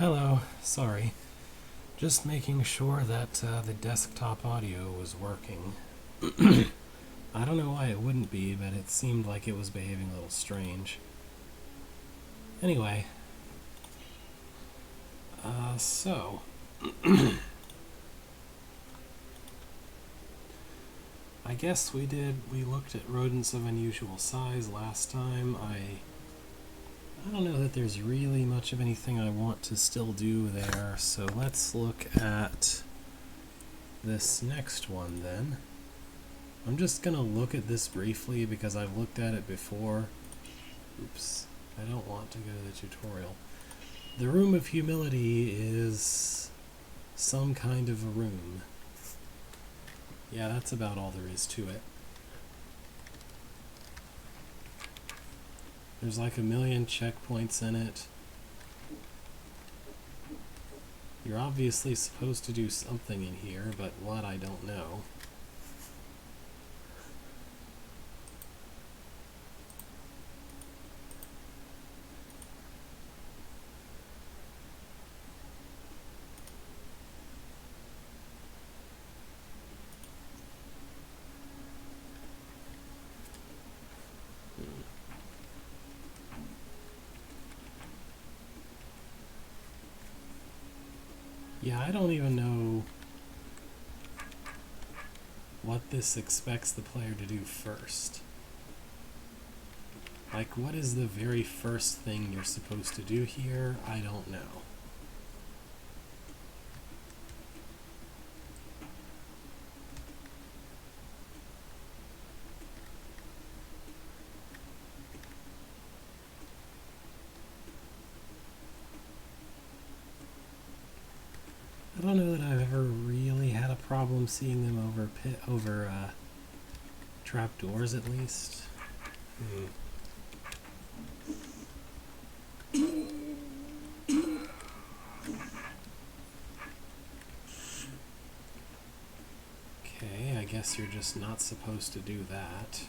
Hello, sorry. Just making sure that the desktop audio was working. I don't know why it wouldn't be, but it seemed like it was behaving a little strange. Anyway, so I guess we looked at rodents of unusual size last time. I don't know that there's really much of anything I want to still do there, so let's look at this next one then. I'm just gonna look at this briefly because I've looked at it before. Oops, I don't want to go to the tutorial. The Room of Humility is some kind of a room. Yeah, that's about all there is to it. There's like a million checkpoints in it. You're obviously supposed to do something in here, but what, I don't know. Yeah, I don't even know what this expects the player to do first. Like, what is the very first thing you're supposed to do here? I don't know. I don't know that I've ever really had a problem seeing them over trapdoors, at least. Okay, I guess you're just not supposed to do that.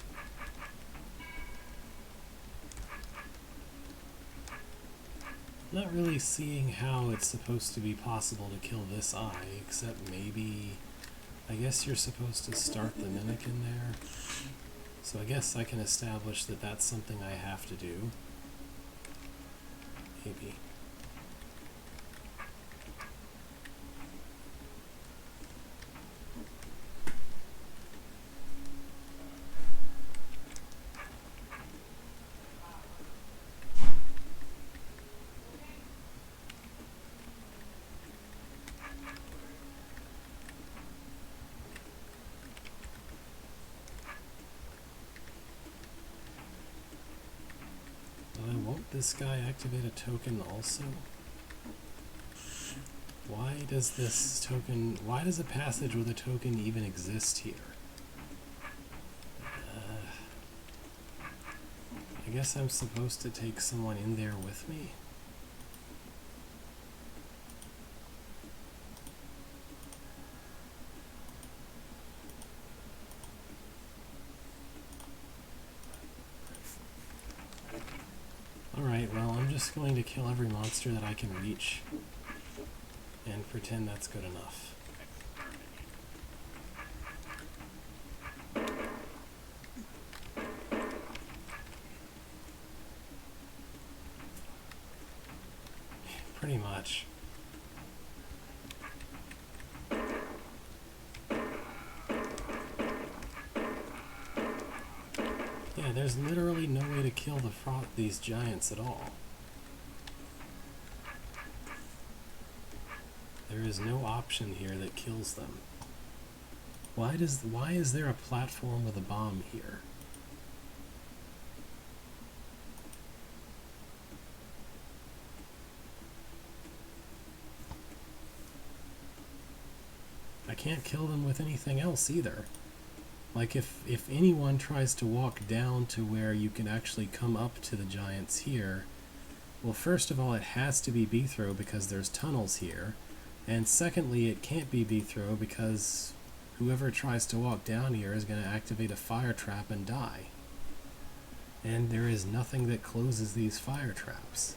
Not really seeing how it's supposed to be possible to kill this eye, except maybe... I guess you're supposed to start the mimic in there. So I guess I can establish that that's something I have to do. Maybe. Won't this guy activate a token also? Why does a passage with a token even exist here? I guess I'm supposed to take someone in there with me? Alright, well, I'm just going to kill every monster that I can reach and pretend that's good enough. Pretty much. Yeah, there's literally no way to kill these giants at all. There is no option here that kills them. Why is there a platform with a bomb here? I can't kill them with anything else either. Like, if anyone tries to walk down to where you can actually come up to the giants here, well, first of all, it has to be Beethro because there's tunnels here, and secondly, it can't be Beethro because whoever tries to walk down here is going to activate a fire trap and die. And there is nothing that closes these fire traps.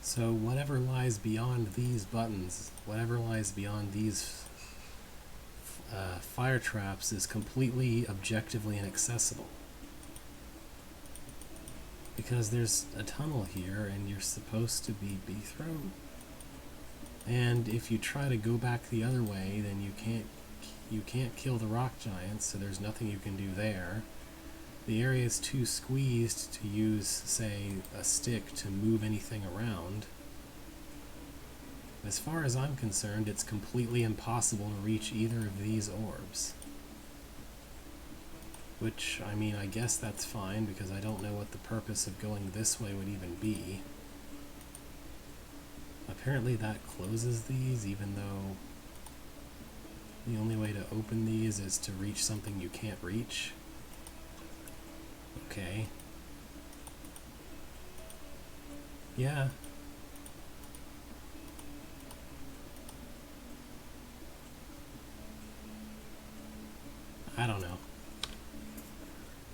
So whatever lies beyond these buttons, whatever lies beyond these fire traps is completely objectively inaccessible. Because there's a tunnel here and you're supposed to be thrown. And if you try to go back the other way, then you can't kill the rock giants, so there's nothing you can do there. The area is too squeezed to use, say, a stick to move anything around. As far as I'm concerned, it's completely impossible to reach either of these orbs. Which, I mean, I guess that's fine, because I don't know what the purpose of going this way would even be. Apparently that closes these, even though the only way to open these is to reach something you can't reach. Okay. Yeah. I don't know.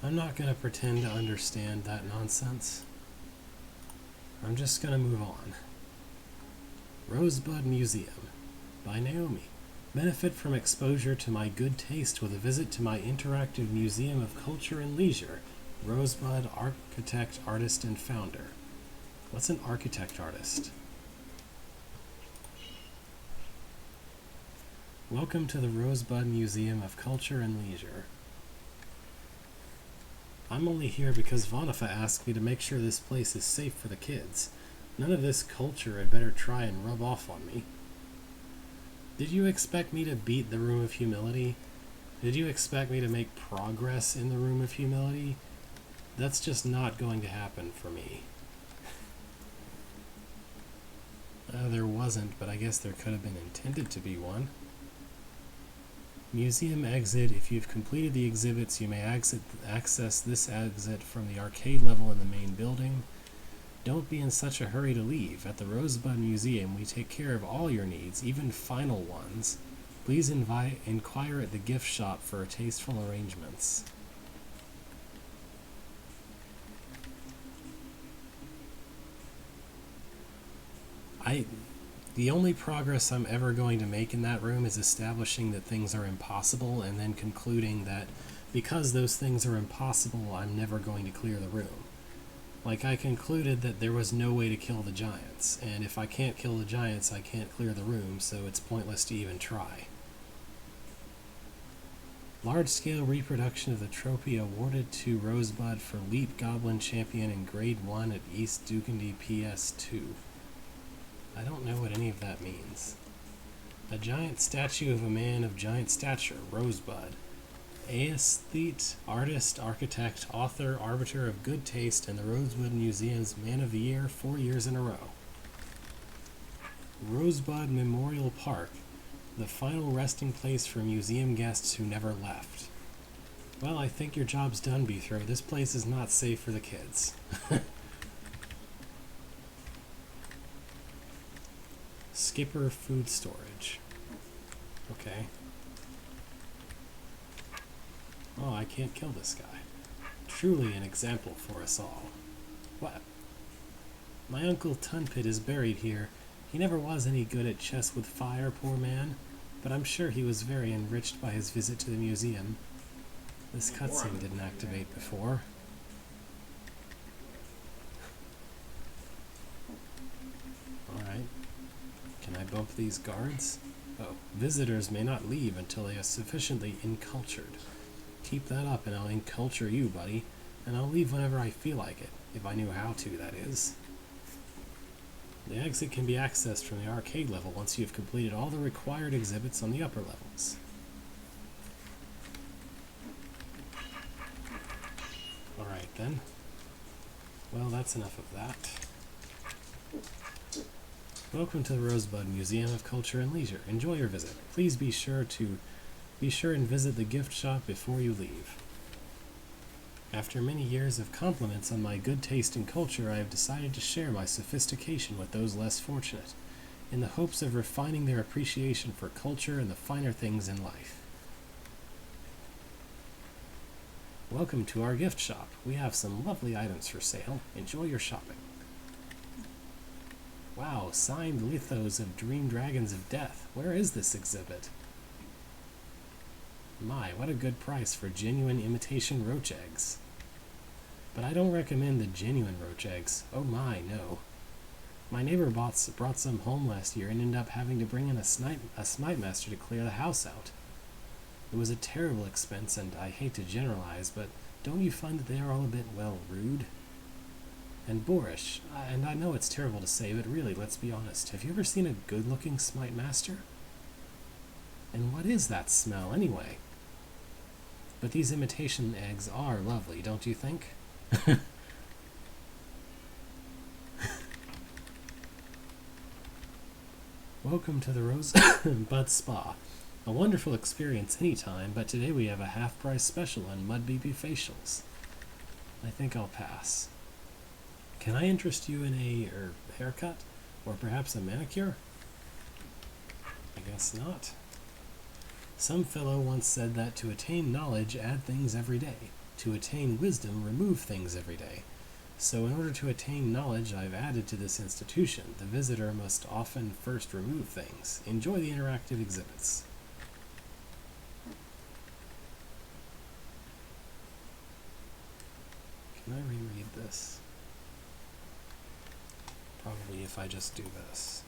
I'm not going to pretend to understand that nonsense. I'm just going to move on. Rosebud Museum by Naomi. Benefit from exposure to my good taste with a visit to my interactive museum of culture and leisure. Rosebud, architect, artist, and founder. What's an architect artist? Welcome to the Rosebud Museum of Culture and Leisure. I'm only here because Vonifa asked me to make sure this place is safe for the kids. None of this culture had better try and rub off on me. Did you expect me to beat the Room of Humility? Did you expect me to make progress in the Room of Humility? That's just not going to happen for me. There wasn't, but I guess there could have been intended to be one. Museum exit. If you've completed the exhibits, you may access this exit from the arcade level in the main building. Don't be in such a hurry to leave. At the Rosebud Museum, we take care of all your needs, even final ones. Please inquire at the gift shop for tasteful arrangements. The only progress I'm ever going to make in that room is establishing that things are impossible and then concluding that because those things are impossible, I'm never going to clear the room. Like, I concluded that there was no way to kill the giants, and if I can't kill the giants, I can't clear the room, so it's pointless to even try. Large-scale reproduction of the trophy awarded to Rosebud for Leap Goblin Champion in Grade 1 at East Dukendy PS2. I don't know what any of that means. A giant statue of a man of giant stature, Rosebud. Aesthete, artist, architect, author, arbiter of good taste, and the Rosebud Museum's Man of the Year 4 years in a row. Rosebud Memorial Park, the final resting place for museum guests who never left. Well, I think your job's done, Beethro. This place is not safe for the kids. Skipper Food Storage. Okay. Oh, I can't kill this guy. Truly an example for us all. What? My Uncle Tunpit is buried here. He never was any good at chess with fire, poor man, but I'm sure he was very enriched by his visit to the museum. This cutscene didn't activate before. Alright. Can I bump these guards? Oh, visitors may not leave until they are sufficiently encultured. Keep that up and I'll enculture you, buddy. And I'll leave whenever I feel like it. If I knew how to, that is. The exit can be accessed from the arcade level once you have completed all the required exhibits on the upper levels. Alright then. Well, that's enough of that. Welcome to the Rosebud Museum of Culture and Leisure. Enjoy your visit. Please be sure and visit the gift shop before you leave. After many years of compliments on my good taste in culture, I have decided to share my sophistication with those less fortunate, in the hopes of refining their appreciation for culture and the finer things in life. Welcome to our gift shop. We have some lovely items for sale. Enjoy your shopping. Wow, signed lithos of Dream Dragons of Death. Where is this exhibit? My, what a good price for genuine imitation roach eggs. But I don't recommend the genuine roach eggs. Oh my, no. My neighbor brought some home last year and ended up having to bring in a smite master to clear the house out. It was a terrible expense, and I hate to generalize, but don't you find that they are all a bit, well, rude? And boorish. And I know it's terrible to say, but really, let's be honest. Have you ever seen a good-looking smite master? And what is that smell, anyway? But these imitation eggs are lovely, don't you think? Welcome to the Rosebud Spa. A wonderful experience anytime, but today we have a half-price special on Mud BB facials. I think I'll pass. Can I interest you in a haircut? Or perhaps a manicure? I guess not. Some fellow once said that to attain knowledge, add things every day. To attain wisdom, remove things every day. So in order to attain knowledge I've added to this institution, the visitor must often first remove things. Enjoy the interactive exhibits. Can I reread this? Probably if I just do this.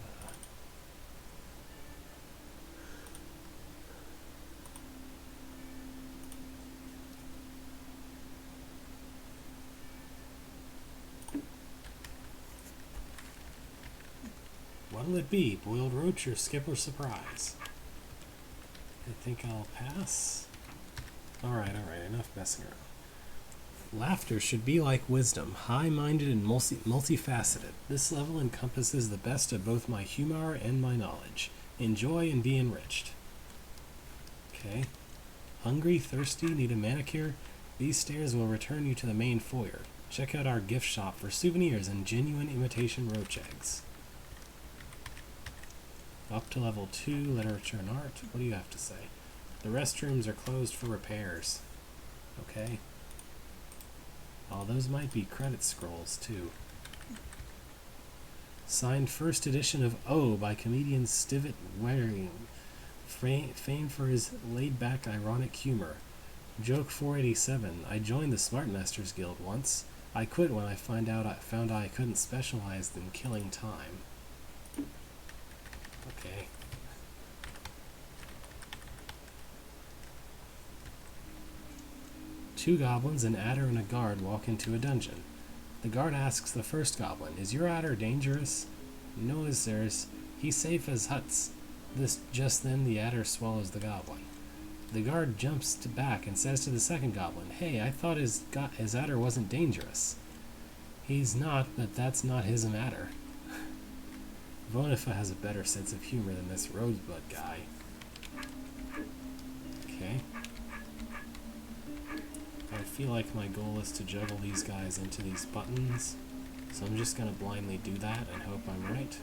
What'll it be? Boiled roach or skipper surprise? I think I'll pass. Alright, enough messing around. Laughter should be like wisdom, high-minded and multifaceted. This level encompasses the best of both my humor and my knowledge. Enjoy and be enriched. Okay. Hungry, thirsty, need a manicure? These stairs will return you to the main foyer. Check out our gift shop for souvenirs and genuine imitation roach eggs. Up to level 2, literature and art. What do you have to say? The restrooms are closed for repairs. Okay. Oh, those might be credit scrolls, too. Signed first edition of O by comedian Stivet Waring. Famed for his laid-back, ironic humor. Joke 487. I joined the Smartmasters Guild once. I quit when I found I couldn't specialize in killing time. Okay. Two goblins, an adder, and a guard walk into a dungeon. The guard asks the first goblin, "Is your adder dangerous?" "No, sirs. He's safe as huts." Just then the adder swallows the goblin. The guard jumps back and says to the second goblin, "Hey, I thought his adder wasn't dangerous." "He's not, but that's not his matter." Vonifa has a better sense of humor than this Rosebud guy. Okay. I feel like my goal is to juggle these guys into these buttons, so I'm just going to blindly do that and hope I'm right.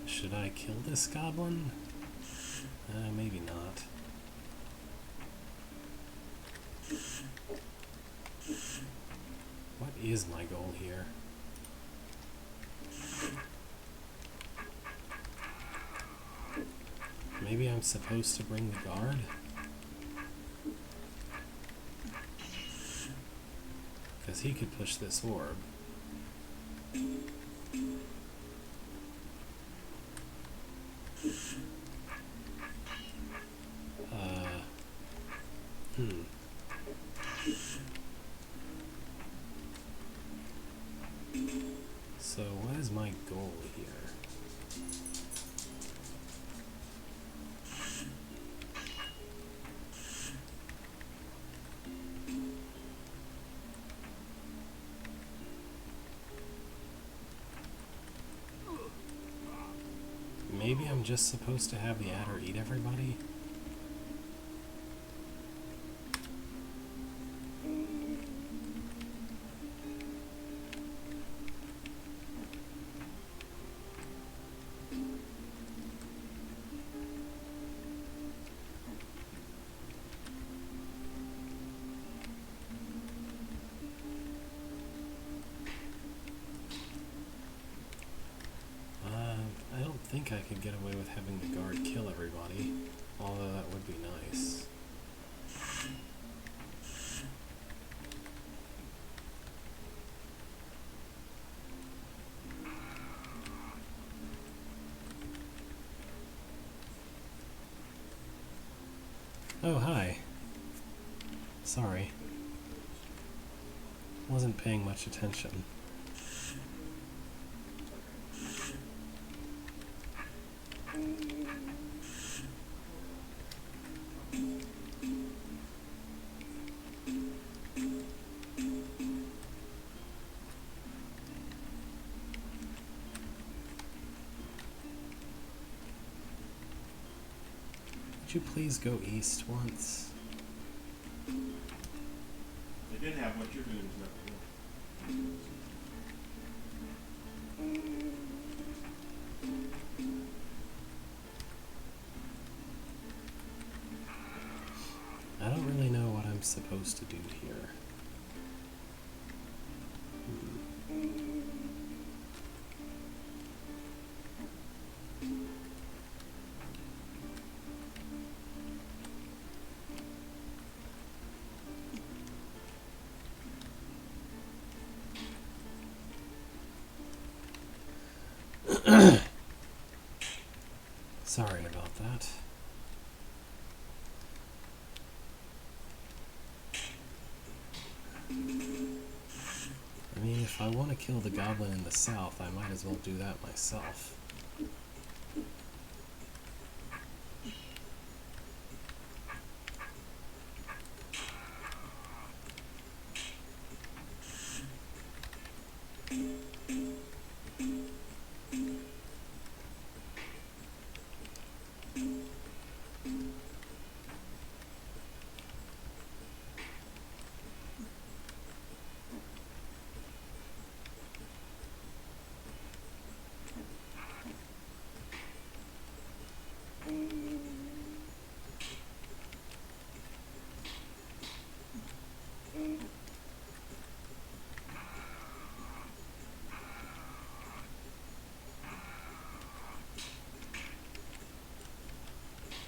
Should I kill this goblin? Maybe not. What is my goal here? Maybe I'm supposed to bring the guard? Because he could push this orb. So what is my goal here? Maybe I'm just supposed to have the adder eat everybody? think I could get away with having the guard kill everybody, although that would be nice. Oh, hi. Sorry. Wasn't paying much attention. Would you please go east once? They did have what you're doing is nothing. I don't really know what I'm supposed to do here. Sorry about that. I mean, if I want to kill the goblin in the south, I might as well do that myself.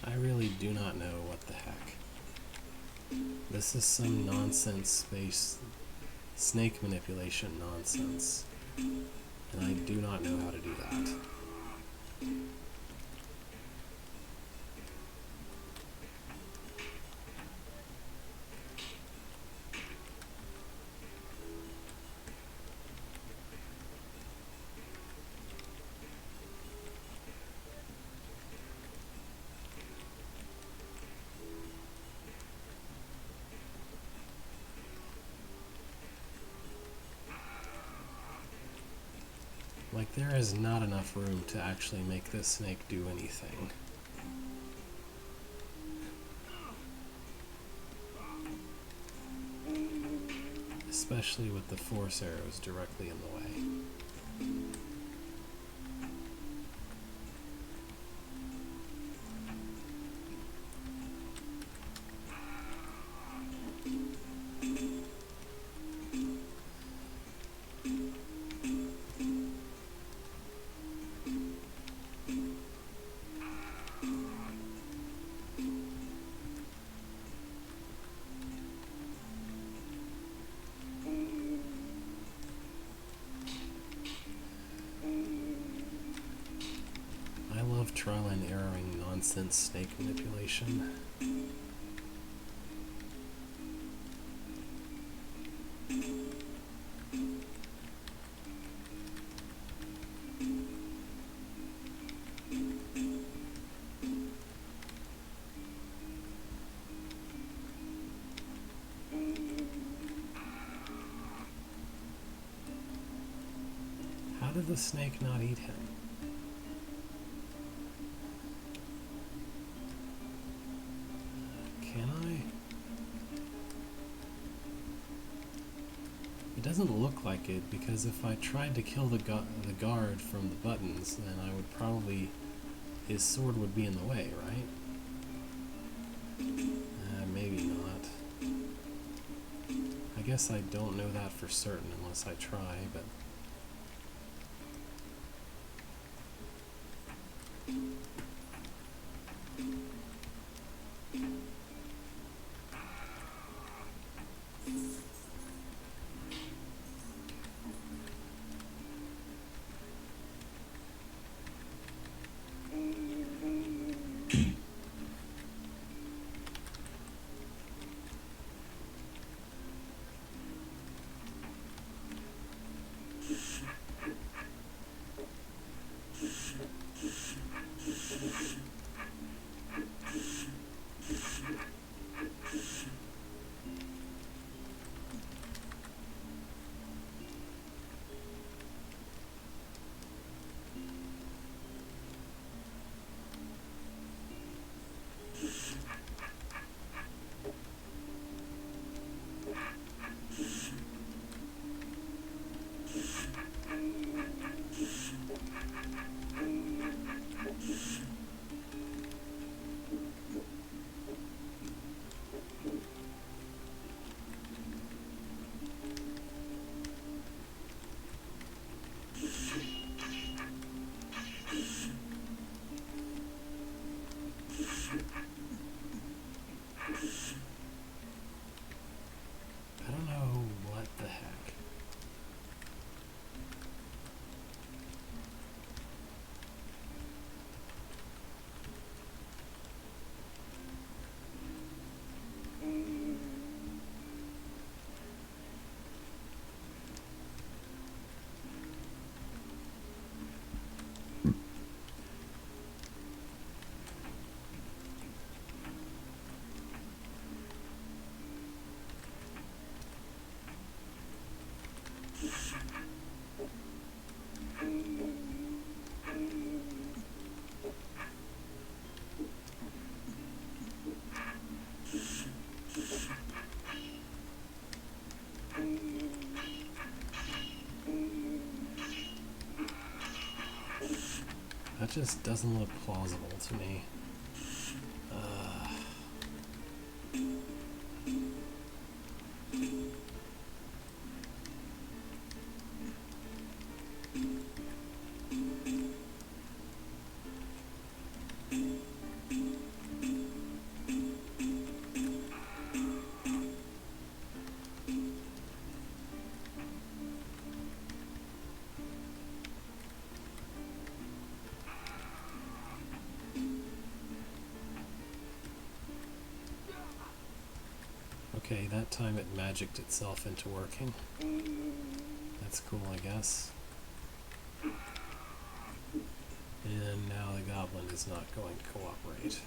I really do not know what the heck. This is some nonsense space snake manipulation nonsense, and I do not know how to do that. Like, there is not enough room to actually make this snake do anything. Especially with the force arrows directly in the way. Trial and erroring nonsense snake manipulation. How did the snake not eat him? It doesn't look like it, because if I tried to kill the guard from the buttons, then I would probably... his sword would be in the way, right? Maybe not. I guess I don't know that for certain unless I try, but... I don't know what the heck. That just doesn't look plausible to me. Okay, that time it magicked itself into working. That's cool, I guess. And now the goblin is not going to cooperate.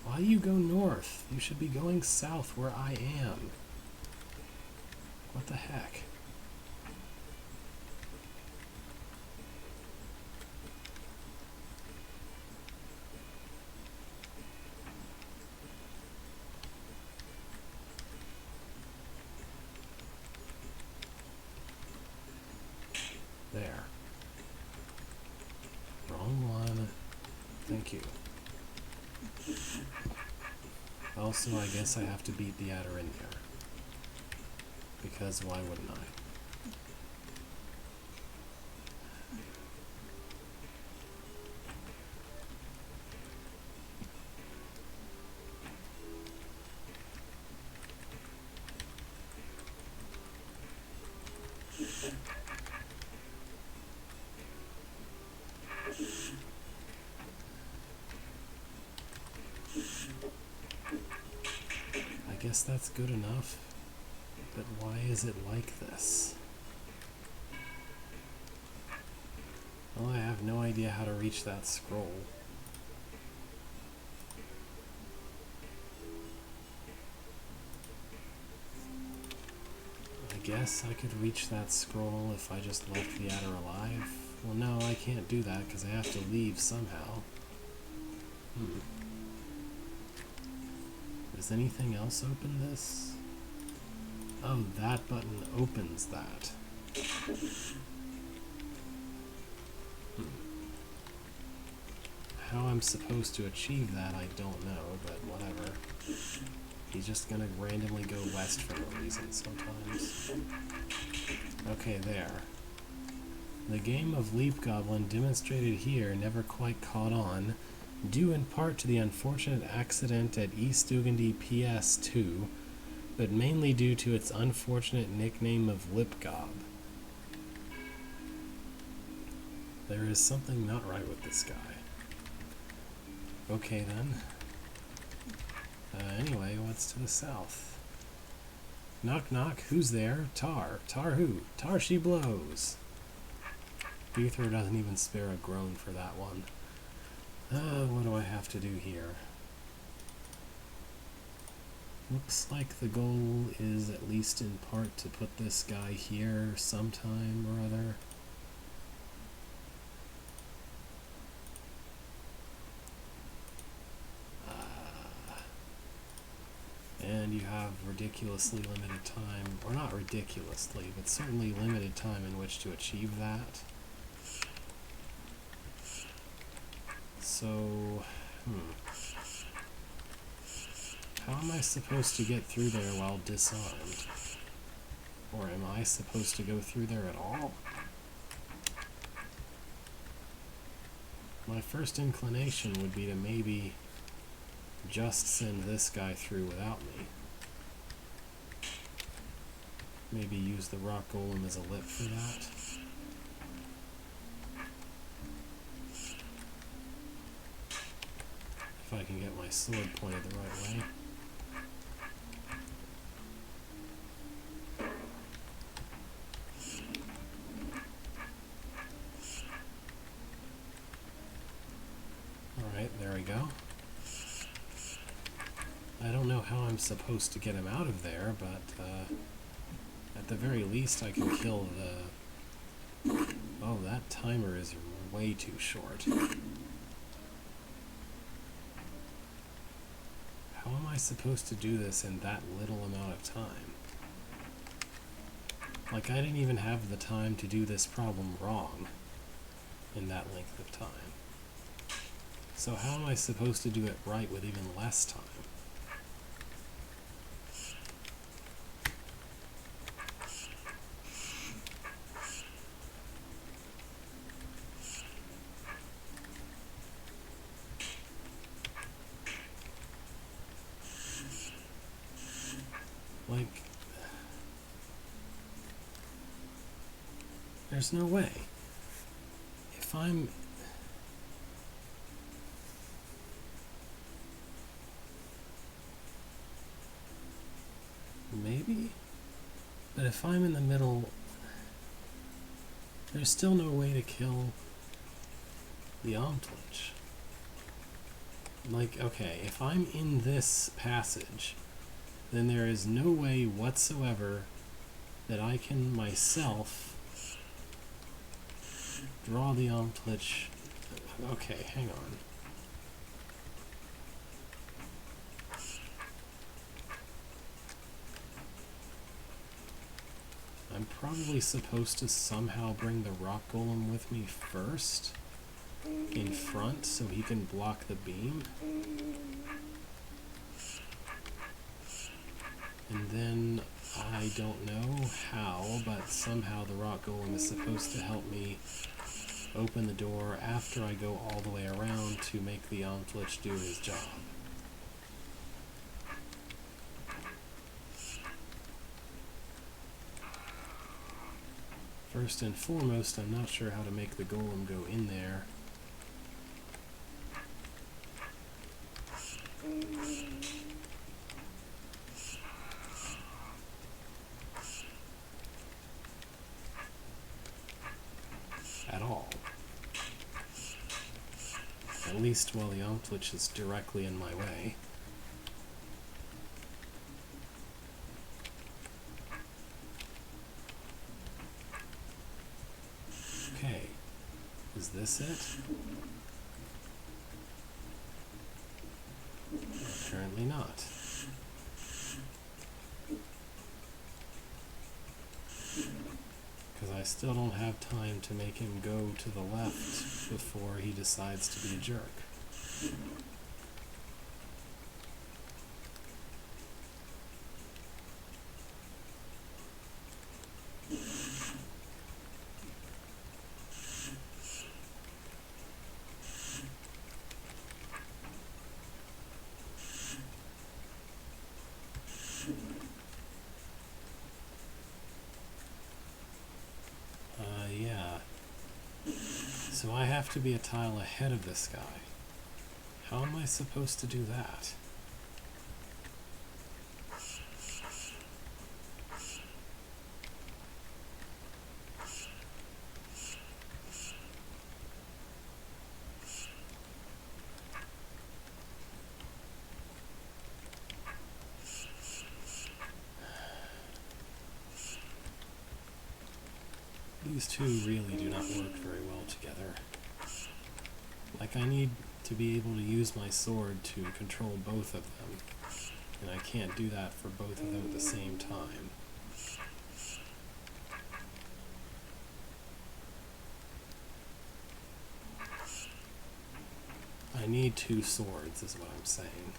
Why do you go north? You should be going south where I am. What the heck? There. Wrong one. Thank you. Also, I guess I have to beat the adder in there. Because why wouldn't I? I guess that's good enough. But why is it like this? Well, I have no idea how to reach that scroll. I guess I could reach that scroll if I just left the adder alive. Well, no, I can't do that because I have to leave somehow. Does anything else open this? Oh, that button opens that. how I'm supposed to achieve that, I don't know, but whatever. He's just gonna randomly go west for no reason sometimes. Okay, there. The game of Leap Goblin demonstrated here never quite caught on, due in part to the unfortunate accident at East Ugandy PS2, but mainly due to its unfortunate nickname of Lipgob. There is something not right with this guy. Okay then. Anyway, what's to the south? Knock knock, who's there? Tar. Tar who? Tar she blows. Beathor doesn't even spare a groan for that one. What do I have to do here? Looks like the goal is, at least in part, to put this guy here sometime or other. And you have ridiculously limited time, or not ridiculously, but certainly limited time in which to achieve that. So, how am I supposed to get through there while disarmed? Or am I supposed to go through there at all? My first inclination would be to maybe just send this guy through without me. Maybe use the rock golem as a lip for that. If I can get my sword pointed the right way. Alright, there we go. I don't know how I'm supposed to get him out of there, but at the very least I can kill the... Oh, that timer is way too short. How am I supposed to do this in that little amount of time? Like, I didn't even have the time to do this problem wrong in that length of time. So how am I supposed to do it right with even less time? Like, there's no way. If I'm... Maybe? But if I'm in the middle, there's still no way to kill the Omtlich. Like, okay, if I'm in this passage, then there is no way whatsoever that I can myself draw the Omtlich. Okay, hang on. I'm probably supposed to somehow bring the rock golem with me first, in front, so he can block the beam. And then, I don't know how, but somehow the rock golem is supposed to help me open the door after I go all the way around to make the Omtlich do his job. First and foremost, I'm not sure how to make the golem go in there. At all. At least while the Omtlich is directly in my way. Okay, is this it? Apparently not. Because I still don't have time to make him go to the left before he decides to be a jerk. Yeah. So I have to be a tile ahead of this guy. How am I supposed to do that? These two really do not work very well together. Like, I need to be able to use my sword to control both of them, and I can't do that for both of them at the same time. I need two swords, is what I'm saying.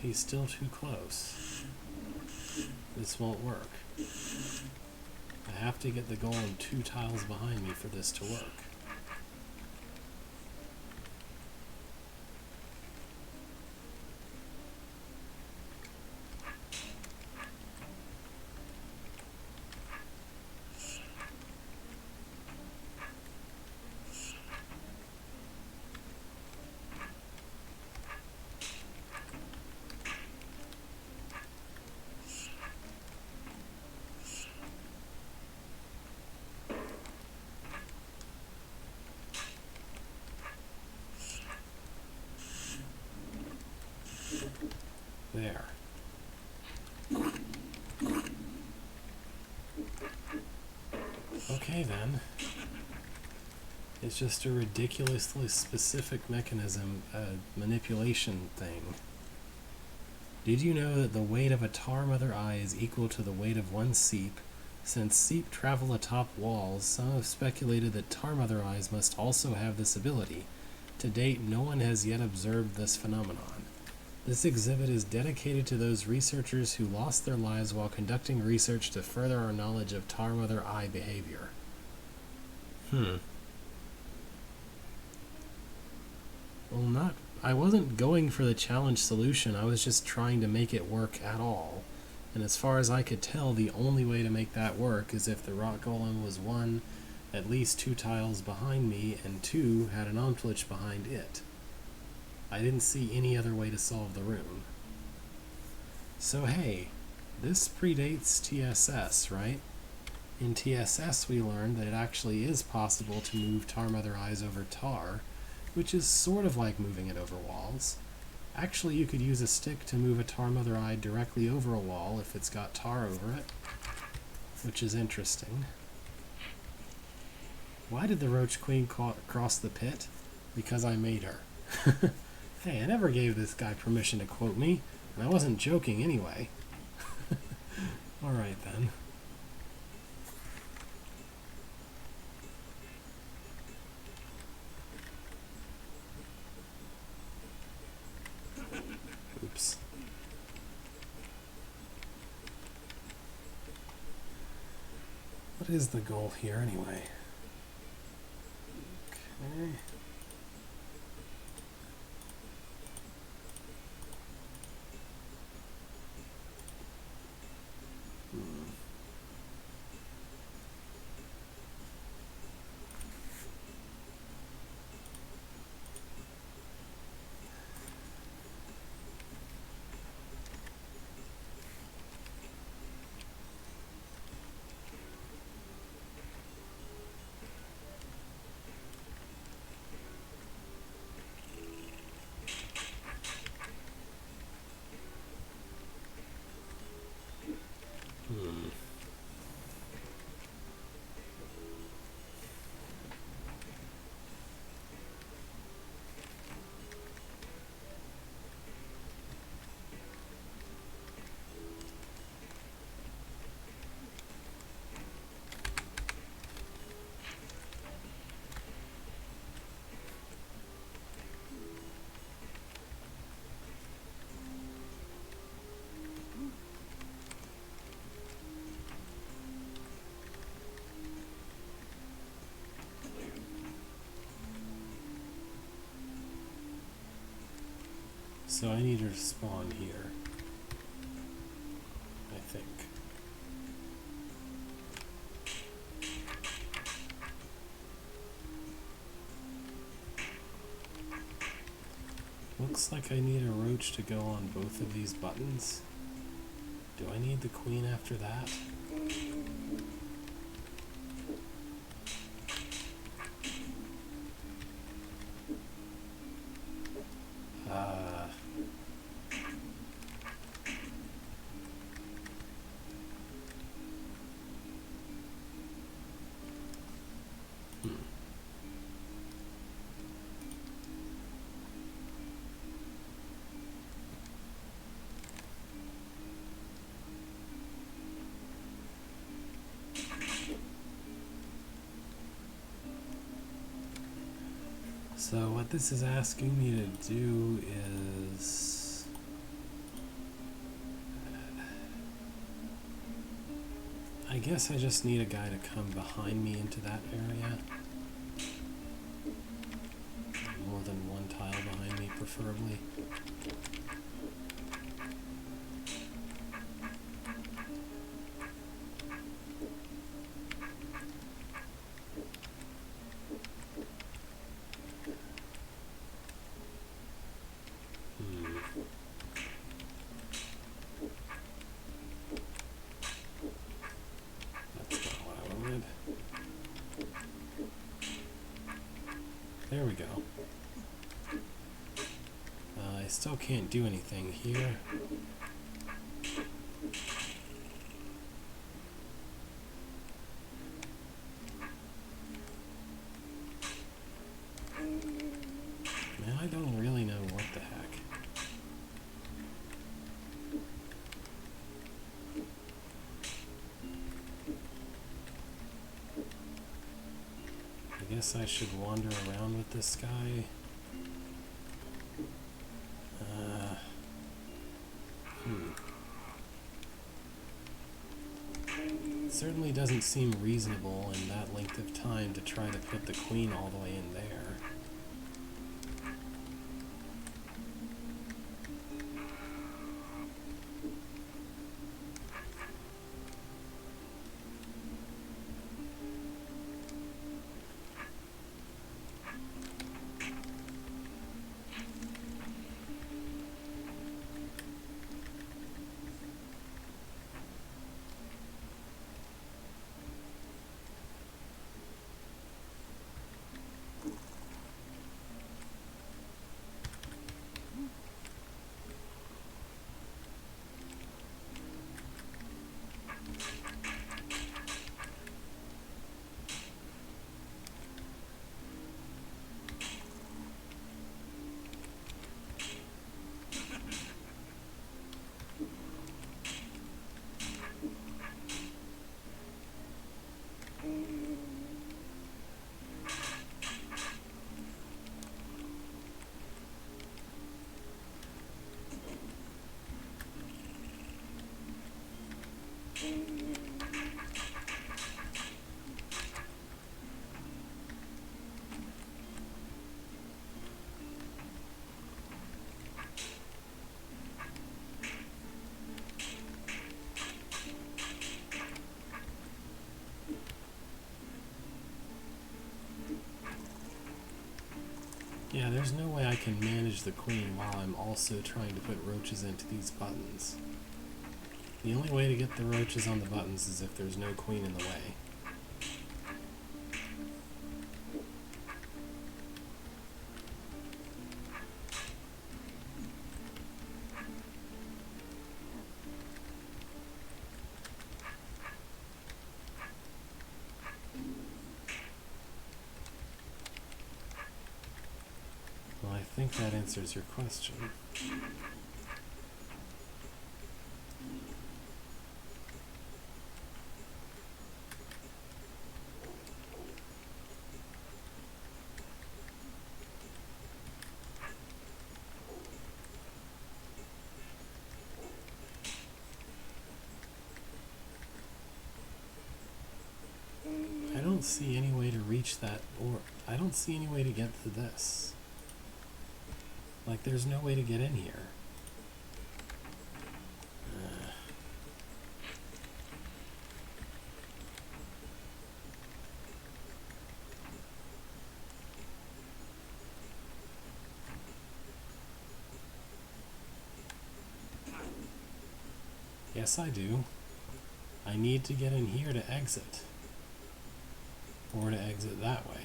He's still too close. This won't work. I have to get the golem 2 tiles behind me for this to work. There. Okay then. It's just a ridiculously specific mechanism, manipulation thing. Did you know that the weight of a tar mother eye is equal to the weight of 1 seep? Since seep travel atop walls, some have speculated that tar mother eyes must also have this ability. To date, no one has yet observed this phenomenon. This exhibit is dedicated to those researchers who lost their lives while conducting research to further our knowledge of tar mother eye behavior. Well, I wasn't going for the challenge solution, I was just trying to make it work at all. And as far as I could tell, the only way to make that work is if the rock golem was 1, at least 2 tiles behind me, and 2 had an Omtlich behind it. I didn't see any other way to solve the rune. So hey, this predates TSS, right? In TSS we learned that it actually is possible to move tar mother eyes over tar, which is sort of like moving it over walls. Actually, you could use a stick to move a tar mother eye directly over a wall if it's got tar over it, which is interesting. Why did the Roach Queen cross the pit? Because I made her. Hey, I never gave this guy permission to quote me, and I wasn't joking anyway. Alright then. Oops. What is the goal here anyway? Okay. So I need her to spawn here, I think. Looks like I need a roach to go on both of these buttons. Do I need the queen after that? So what this is asking me to do is I guess I just need a guy to come behind me into that area. More than one tile behind me, preferably. There we go. I still can't do anything here. Man, I don't really know what the heck. I guess I should wander around with this guy. It certainly doesn't seem reasonable in that length of time to try to put the queen all the way in there. Yeah, there's no way I can manage the queen while I'm also trying to put roaches into these buttons. The only way to get the roaches on the buttons is if there's no queen in the way. Well, I think that answers your question. I don't see any way to reach that, or I don't see any way to get to this. Like, there's no way to get in here. Yes, I do. I need to get in here to exit. Or to exit that way.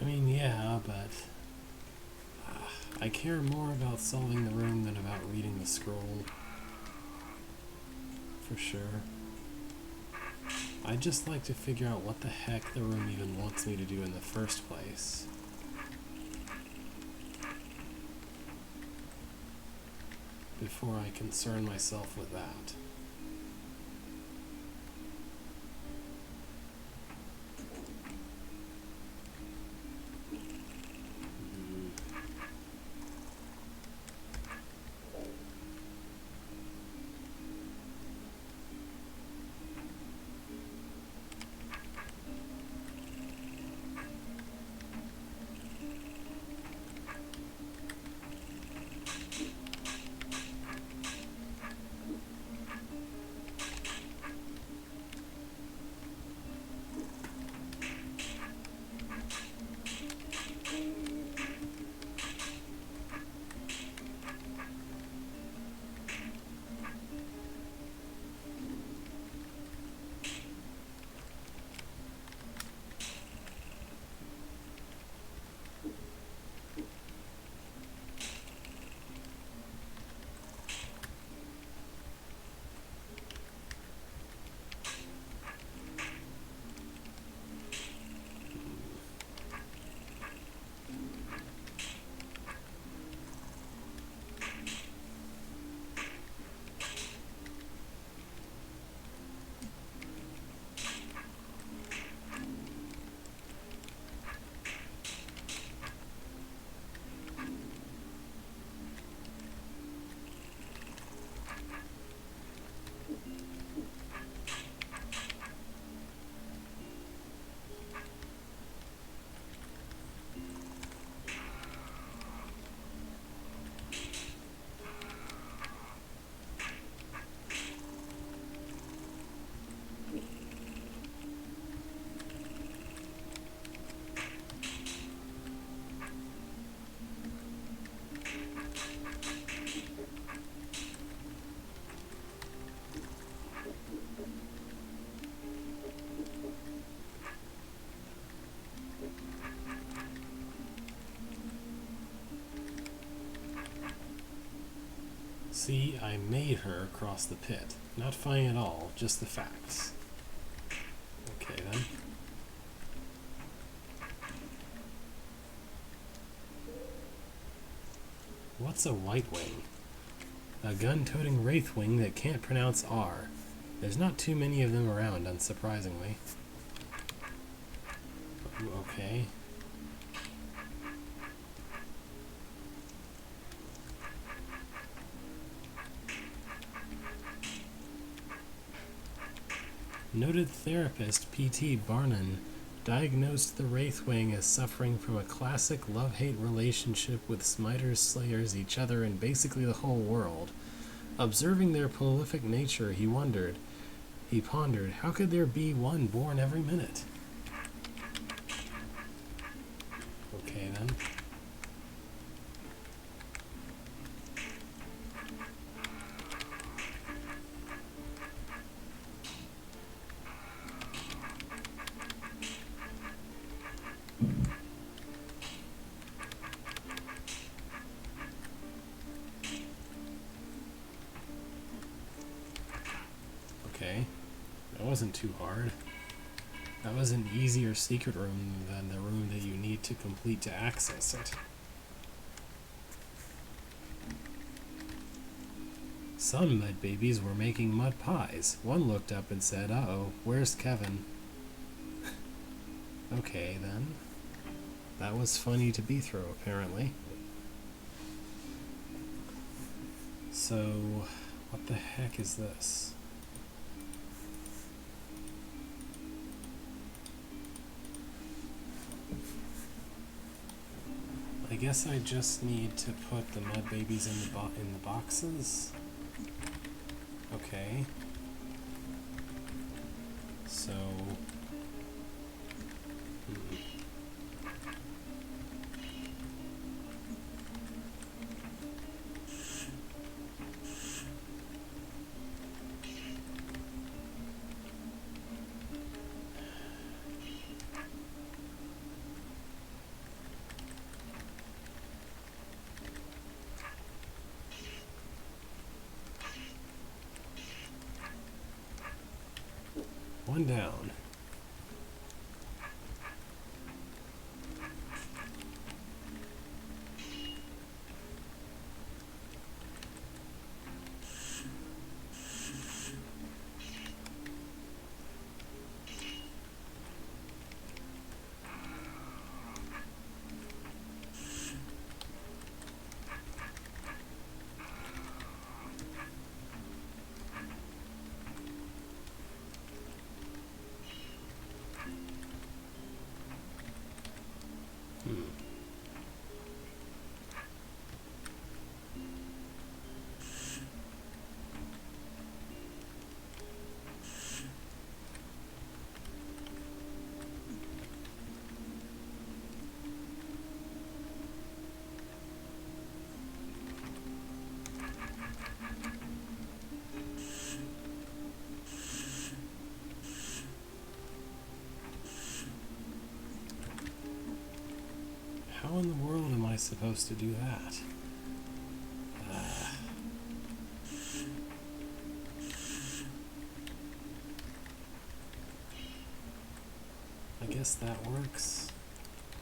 I mean, yeah, but I care more about solving the room than about reading the scroll. For sure. I'd just like to figure out what the heck the room even wants me to do in the first place. Before I concern myself with that. See, I made her cross the pit. Not funny at all, just the facts. Okay then. What's a white wing? A gun-toting wraithwing that can't pronounce R. There's not too many of them around, unsurprisingly. Okay. Noted therapist P.T. Barnum diagnosed the Wraithwing as suffering from a classic love-hate relationship with Smiters, Slayers, each other, and basically the whole world. Observing their prolific nature, he He pondered, how could there be one born every minute? Okay, then. Okay, that wasn't too hard. That was an easier secret room than the room that you need to complete to access it. Some mud babies were making mud pies. One looked up and said, "Uh-oh, where's Kevin?" Okay, then. That was funny to be through, apparently. So, what the heck is this? I guess I just need to put the mud babies in the boxes. Okay. So. One down. How in the world am I supposed to do that? I guess that works.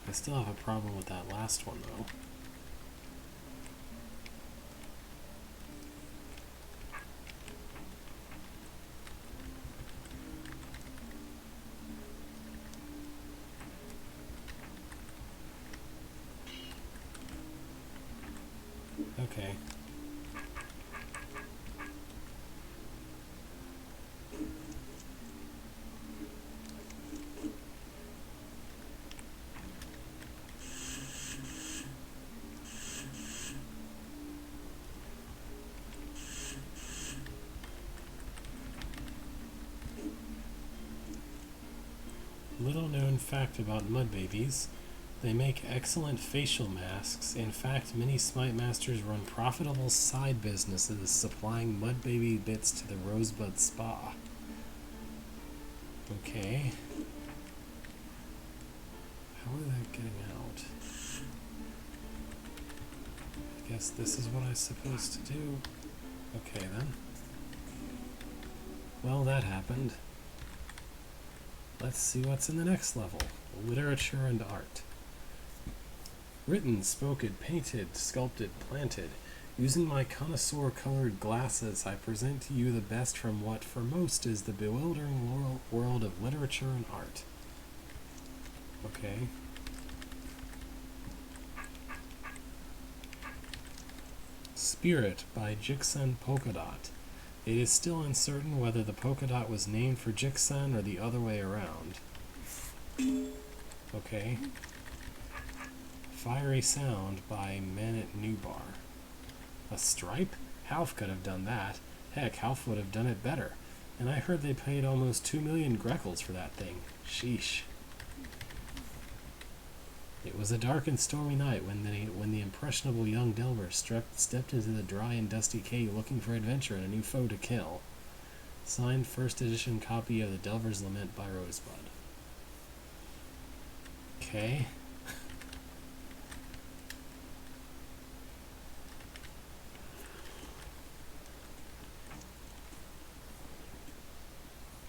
I still have a problem with that last one, though. Okay. Little known fact about mud babies. They make excellent facial masks. In fact, many Smite Masters run profitable side businesses supplying mud baby bits to the Rosebud Spa. Okay. How are they getting out? I guess this is what I'm supposed to do. Okay then. Well, that happened. Let's see what's in the next level. Literature and art. Written, spoken, painted, sculpted, planted. Using my connoisseur-colored glasses, I present to you the best from what, for most, is the bewildering world of literature and art. Okay. Spirit by Jixen Polkadot. It is still uncertain whether the polka dot was named for Jixen or the other way around. Okay. Fiery Sound by Manet Newbar. A stripe? Half could have done that. Heck, Half would have done it better. And I heard they paid almost 2 million Greckles for that thing. Sheesh. It was a dark and stormy night when the impressionable young Delver stepped into the dry and dusty cave looking for adventure and a new foe to kill. Signed first edition copy of the Delver's Lament by Rosebud. Okay.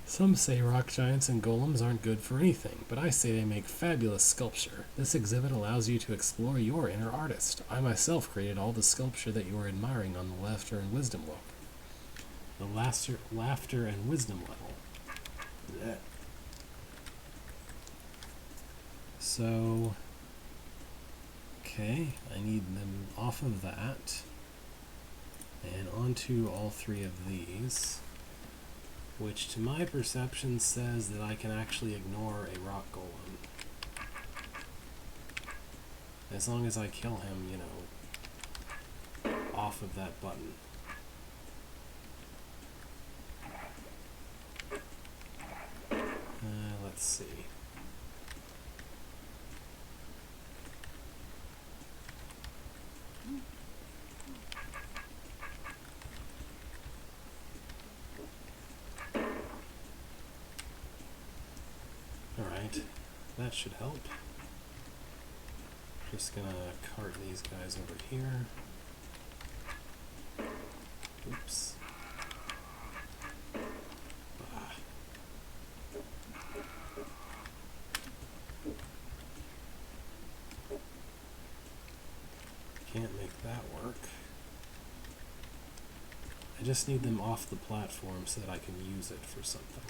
Some say rock giants and golems aren't good for anything, but I say they make fabulous sculpture. This exhibit allows you to explore your inner artist. I myself created all the sculpture that you are admiring on the laughter and wisdom level. The laughter and wisdom level. Yeah. So, okay, I need them off of that and onto all three of these, which to my perception says that I can actually ignore a rock golem. As long as I kill him, you know, off of that button. Let's see. Alright, that should help. Just gonna cart these guys over here. Oops. Ah. Can't make that work. I just need them off the platform so that I can use it for something.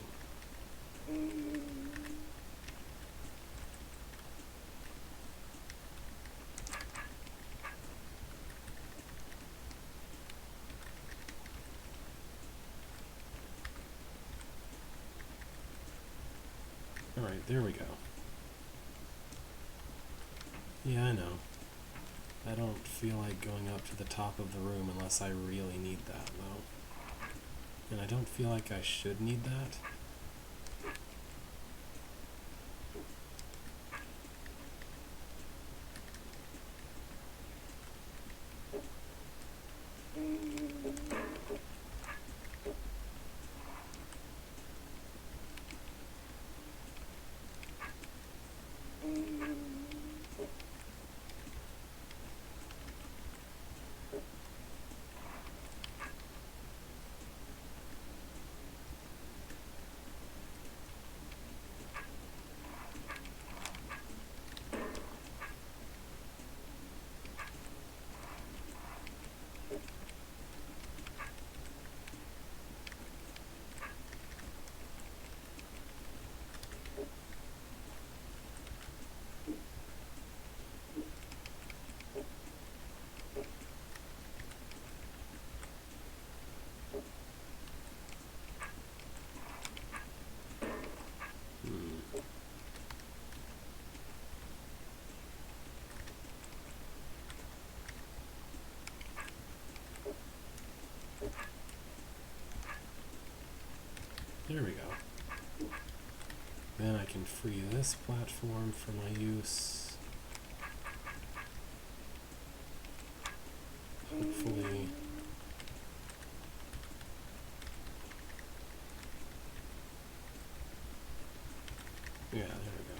Alright, there we go. Yeah, I know. I don't feel like going up to the top of the room unless I really need that, though. And I don't feel like I should need that. There we go. Then I can free this platform for my use. Hopefully. Yeah, there we go.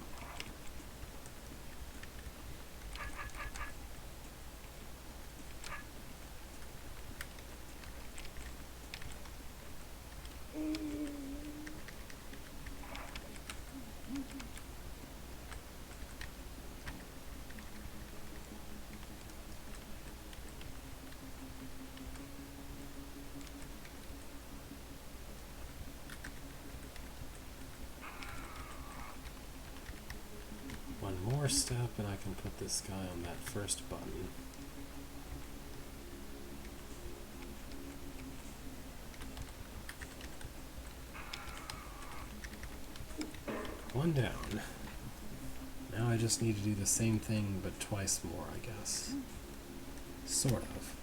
One more step and I can put this guy on that first button. One down. Now I just need to do the same thing but twice more, I guess. Sort of.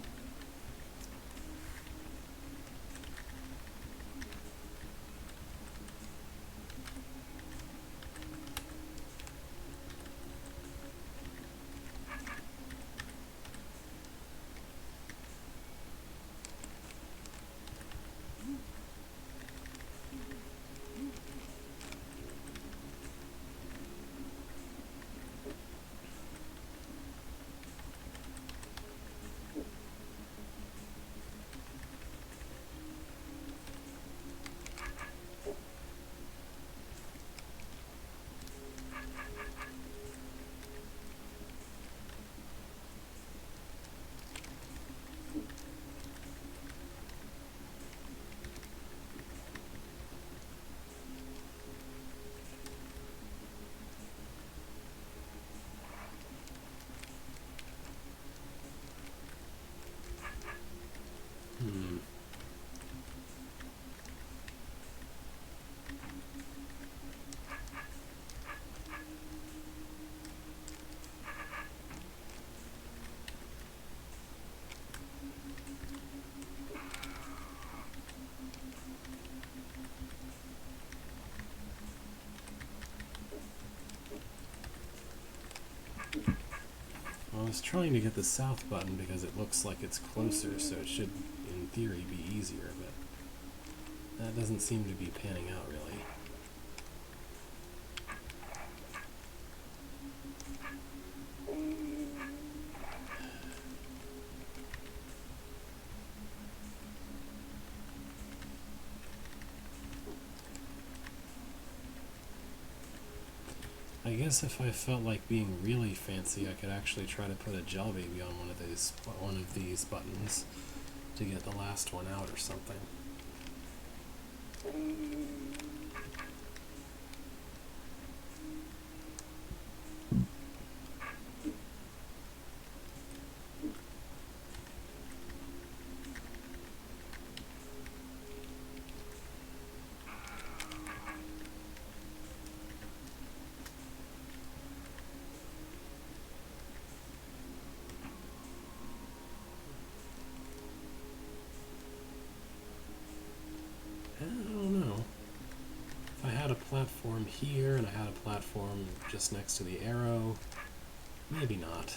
I was trying to get the south button because it looks like it's closer, so it should, in theory, be easier, but that doesn't seem to be panning out really. I guess if I felt like being really fancy, I could actually try to put a gel baby on one of these buttons to get the last one out or something. I don't know. If I had a platform here and I had a platform just next to the arrow, maybe not.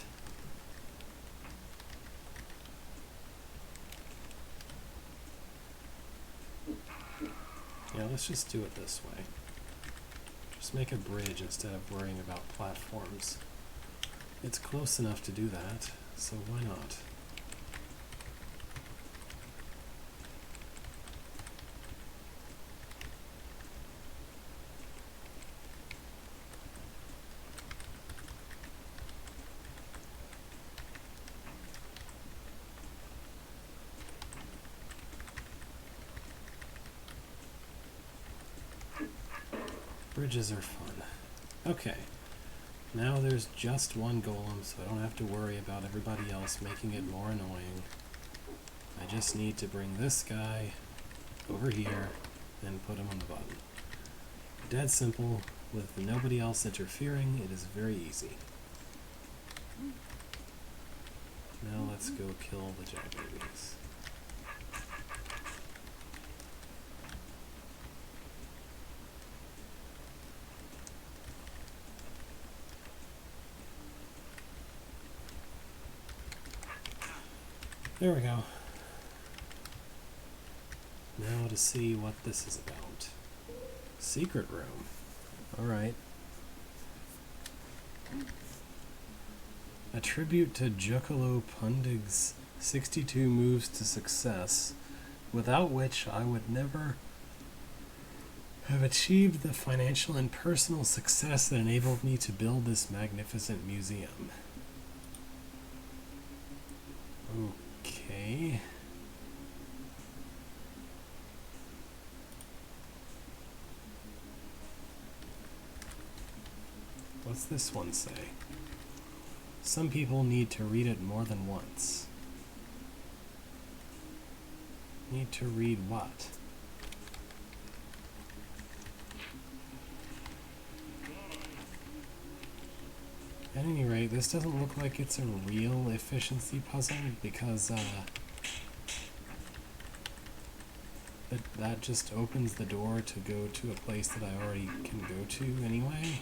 Yeah, let's just do it this way. Just make a bridge instead of worrying about platforms. It's close enough to do that, so why not? Bridges are fun. Okay, now there's just one golem, so I don't have to worry about everybody else making it more annoying. I just need to bring this guy over here and put him on the button. Dead simple, with nobody else interfering, it is very easy. Now let's go kill the jagbabies. There we go. Now to see what this is about. Secret room. Alright. A tribute to Jokolo Pundig's 62 moves to success, without which I would never have achieved the financial and personal success that enabled me to build this magnificent museum. Okay. What's this one say? Some people need to read it more than once. Need to read what? At any rate, this doesn't look like it's a real efficiency puzzle because that just opens the door to go to a place that I already can go to anyway.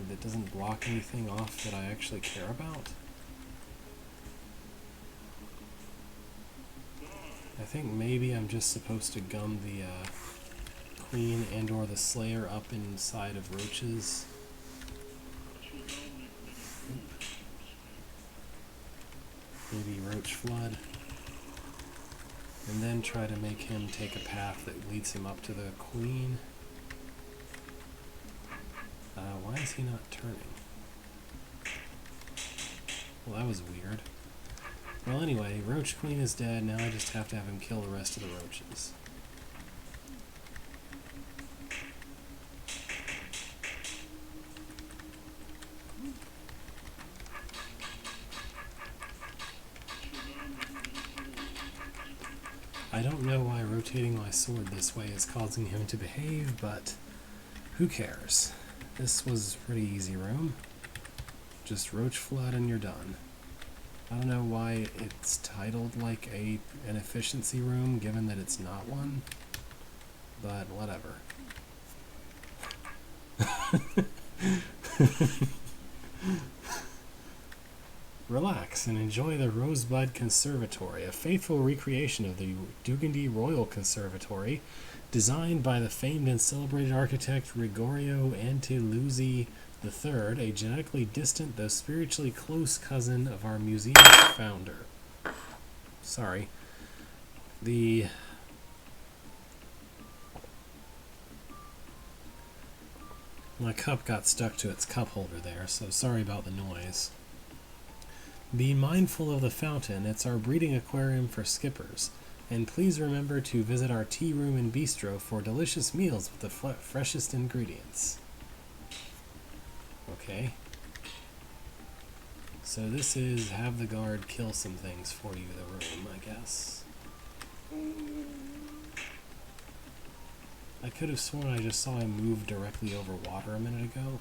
That doesn't block anything off that I actually care about. I think maybe I'm just supposed to gum the Queen and or the Slayer up inside of roaches. Maybe Roach Flood. And then try to make him take a path that leads him up to the Queen. Why is he not turning? Well, that was weird. Well, anyway, Roach Queen is dead. Now I just have to have him kill the rest of the roaches. I don't know why rotating my sword this way is causing him to behave, but who cares? This was a pretty easy room. Just Roach Flood and you're done. I don't know why it's titled like an efficiency room, given that it's not one, but whatever. Relax and enjoy the Rosebud Conservatory, a faithful recreation of the Dugandy Royal Conservatory, designed by the famed and celebrated architect Gregorio Antiluzzi III, a genetically distant though spiritually close cousin of our museum's founder. Sorry. My cup got stuck to its cup holder there, so sorry about the noise. Be mindful of the fountain. It's our breeding aquarium for skippers. And please remember to visit our tea room and bistro for delicious meals with the freshest ingredients. Okay. So this is have the guard kill some things for you, the room, I guess. I could have sworn I just saw him move directly over water a minute ago.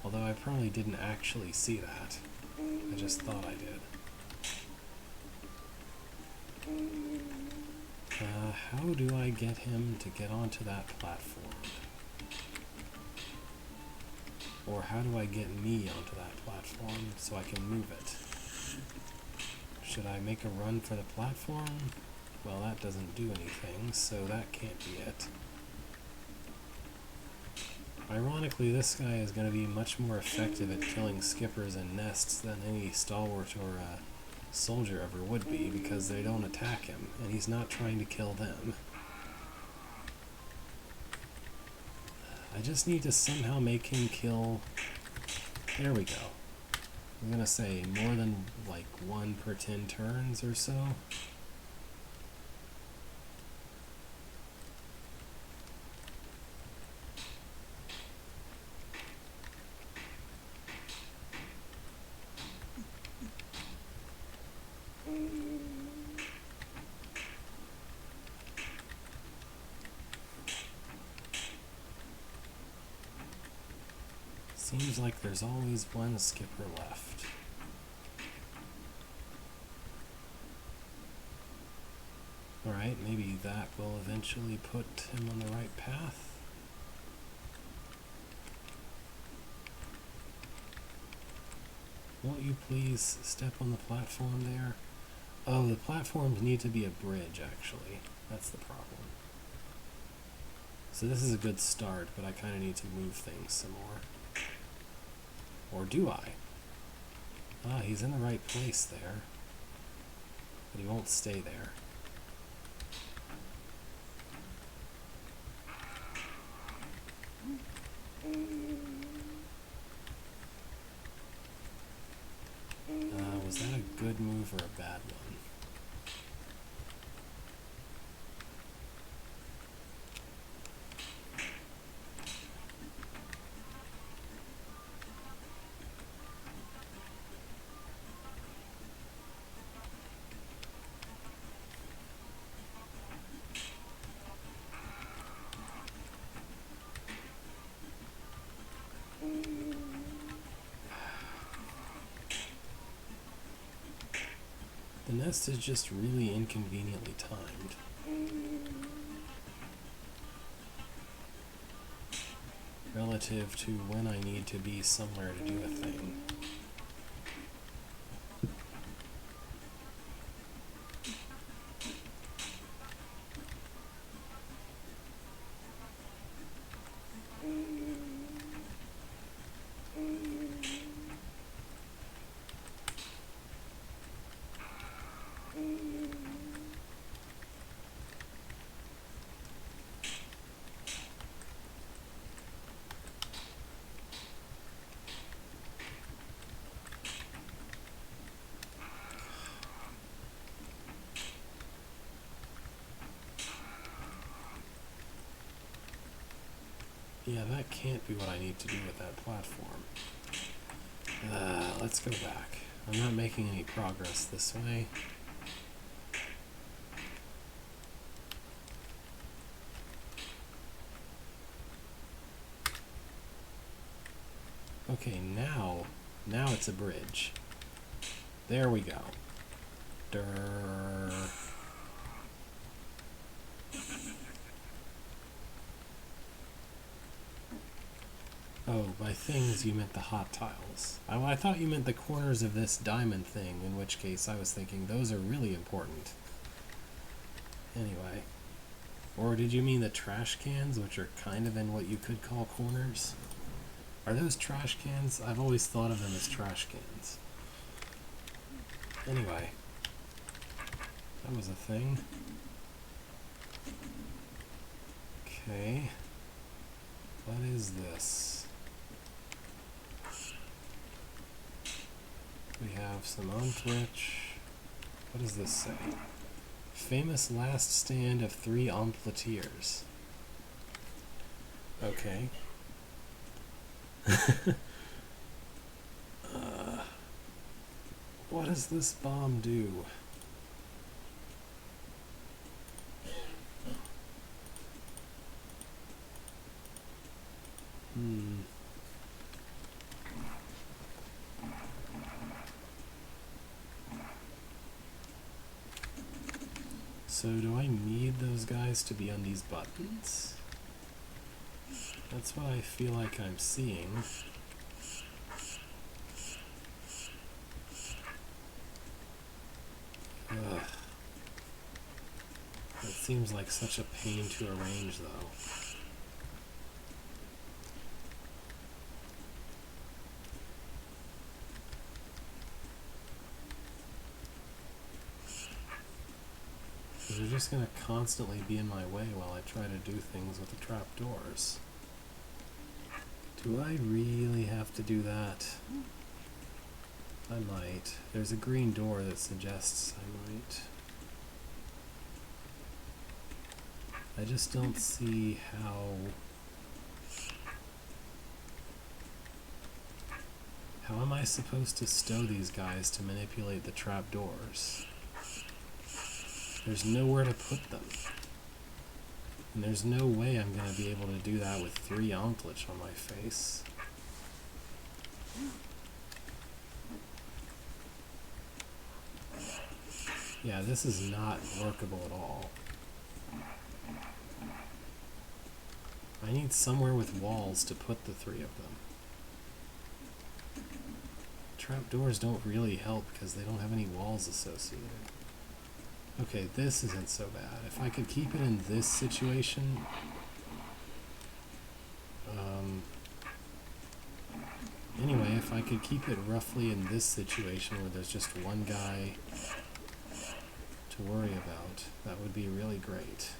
Although I probably didn't actually see that. I just thought I did. How do I get him to get onto that platform? Or how do I get me onto that platform so I can move it? Should I make a run for the platform? Well, that doesn't do anything, so that can't be it. Ironically, this guy is going to be much more effective at killing skippers and nests than any stalwart or soldier ever would be, because they don't attack him, and he's not trying to kill them. I just need to somehow make him kill... There we go. I'm going to say more than like 1 per 10 turns or so. Seems like there's always one skipper left. Alright, maybe that will eventually put him on the right path. Won't you please step on the platform there? Oh, the platforms need to be a bridge, actually. That's the problem. So this is a good start, but I kind of need to move things some more. Or do I? Ah, he's in the right place there. But he won't stay there. Was that a good move or a bad one? The nest is just really inconveniently timed. Relative to when I need to be somewhere to do a thing. Yeah, that can't be what I need to do with that platform. Let's go back. I'm not making any progress this way. Okay, now it's a bridge. There we go. Durr. Oh, by things you meant the hot tiles. I thought you meant the corners of this diamond thing, in which case I was thinking those are really important. Anyway. Or did you mean the trash cans, which are kind of in what you could call corners? Are those trash cans? I've always thought of them as trash cans. Anyway. That was a thing. Okay. What is this? We have some on Twitch. What does this say? Famous last stand of 3 Ampletiers. Okay. What does this bomb do? So do I need those guys to be on these buttons? That's what I feel like I'm seeing. Ugh. It seems like such a pain to arrange, though. They're just going to constantly be in my way while I try to do things with the trapdoors. Do I really have to do that? I might. There's a green door that suggests I might. I just don't see how... How am I supposed to stow these guys to manipulate the trapdoors? There's nowhere to put them. And there's no way I'm going to be able to do that with 3 Onklitch on my face. Yeah, this is not workable at all. I need somewhere with walls to put the 3 of them. Trapdoors don't really help because they don't have any walls associated. Okay, this isn't so bad. If I could keep it in this situation... Anyway, if I could keep it roughly in this situation where there's just one guy to worry about, that would be really great.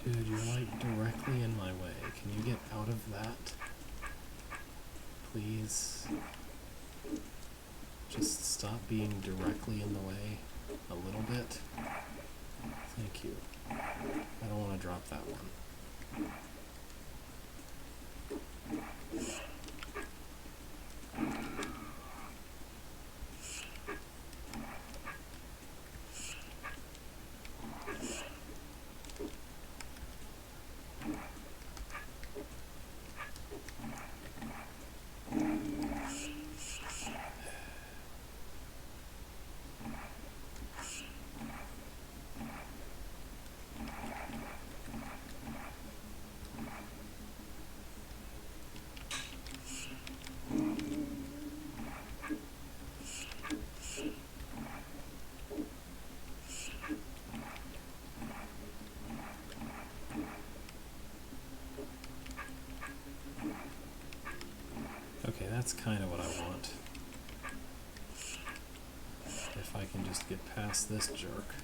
Dude, you're like directly in my way. Can you get out of that? Please. Just stop being directly in the way a little bit. Thank you. I don't want to drop that one. Okay, that's kind of what I want. If I can just get past this jerk.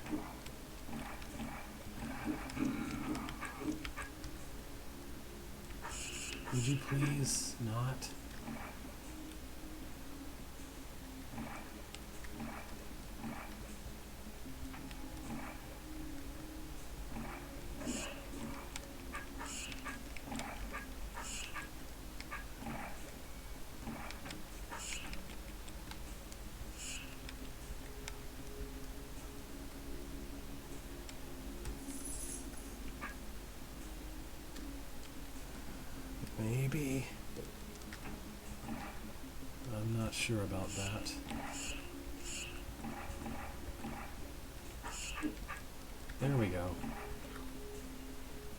Would you please not? sure about that. There we go.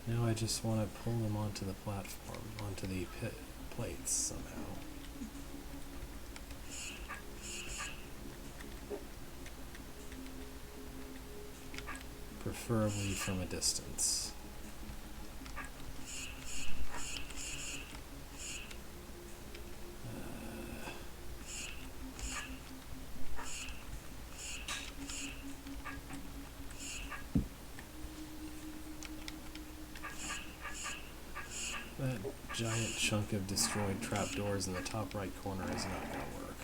Now I just want to pull them onto the platform, onto the plates somehow. Preferably from a distance. That giant chunk of destroyed trapdoors in the top right corner is not going to work.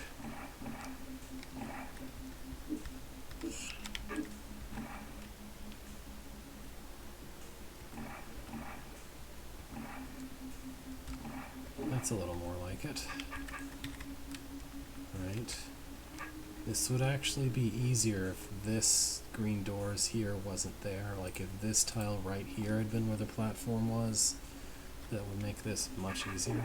That's a little more like it. Right. This would actually be easier if this green doors here wasn't there. Like if this tile right here had been where the platform was, that would make this much easier.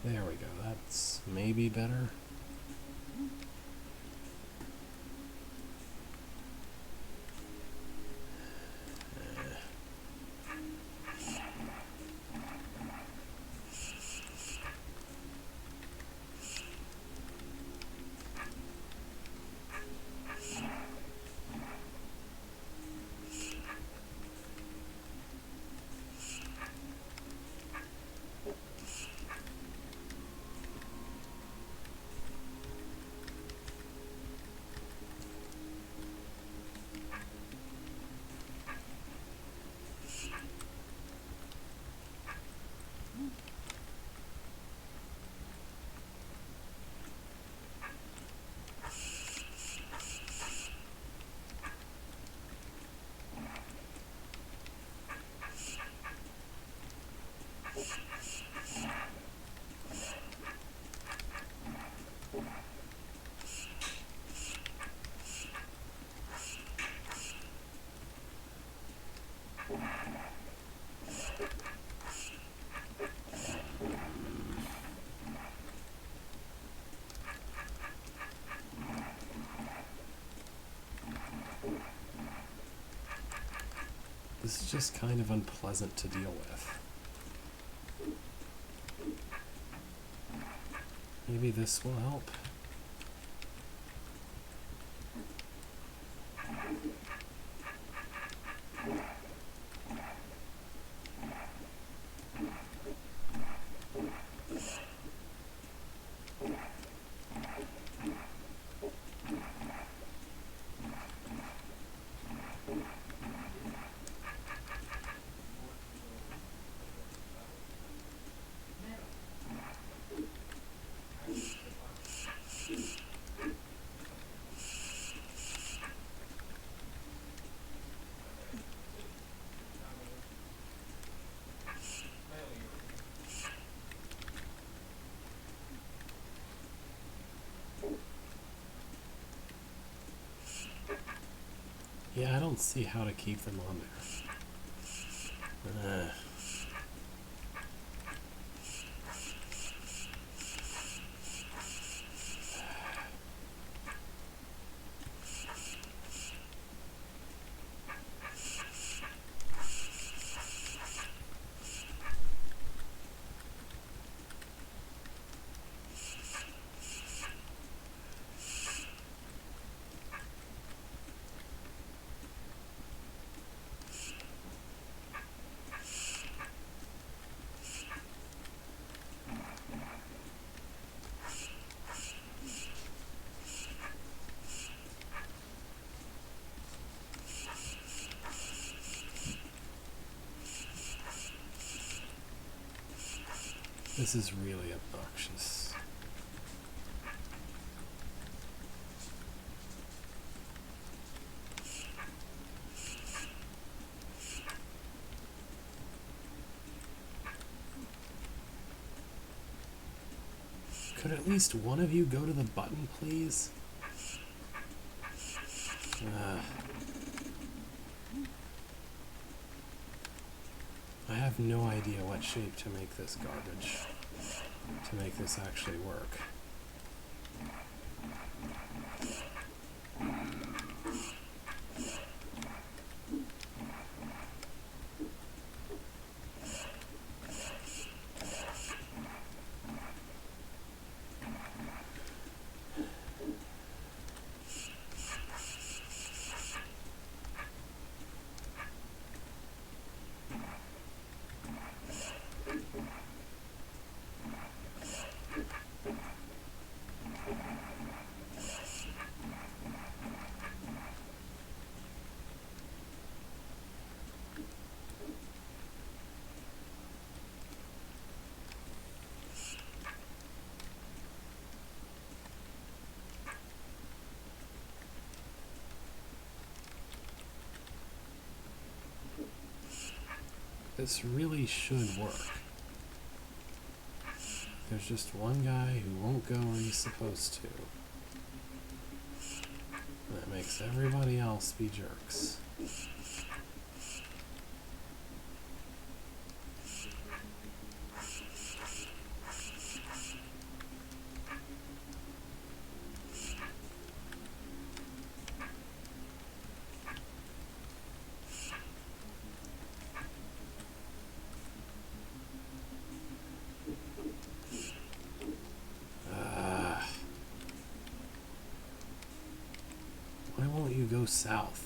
There we go, that's maybe better. This is just kind of unpleasant to deal with. Maybe this will help. Yeah, I don't see how to keep them on there. This is really obnoxious. Could at least one of you go to the button, please? I have no idea what shape to make this garbage to make this actually work. This really should work. There's just one guy who won't go where he's supposed to. And that makes everybody else be jerks. Why won't you go south?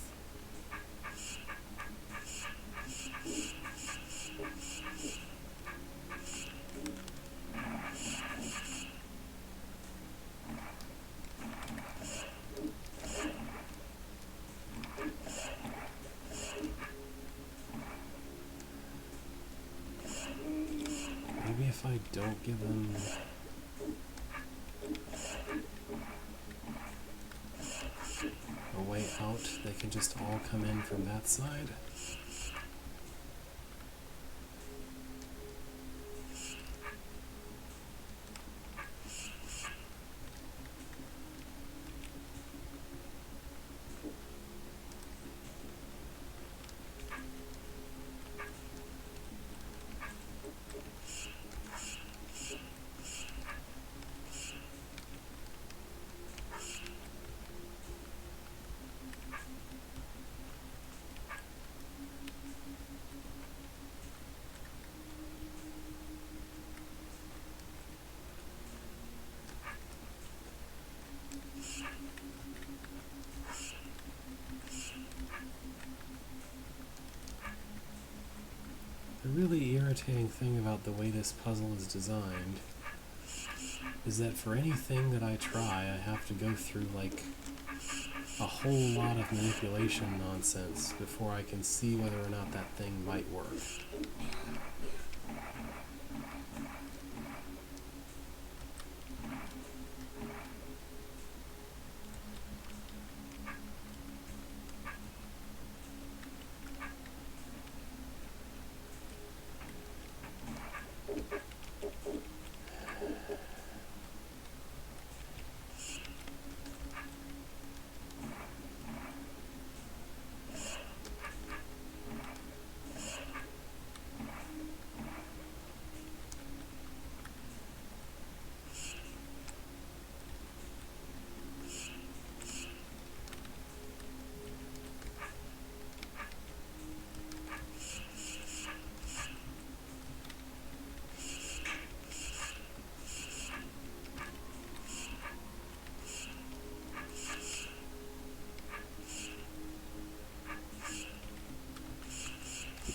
Maybe if I don't give them a way out, they can just all come in from that side. The really irritating thing about the way this puzzle is designed is that for anything that I try, I have to go through like a whole lot of manipulation nonsense before I can see whether or not that thing might work.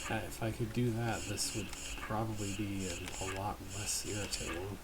If I could do that, this would probably be a lot less irritating.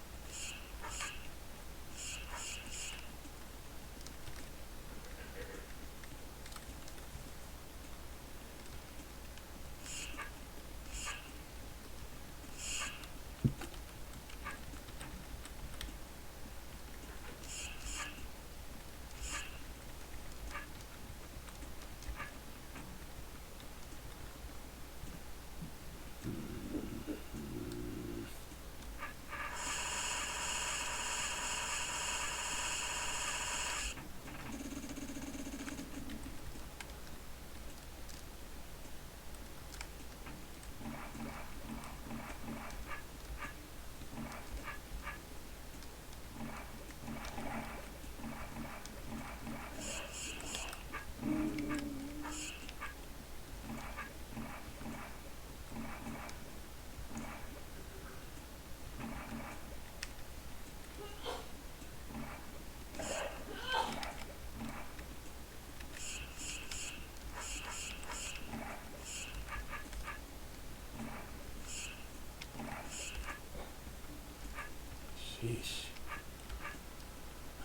Sheesh.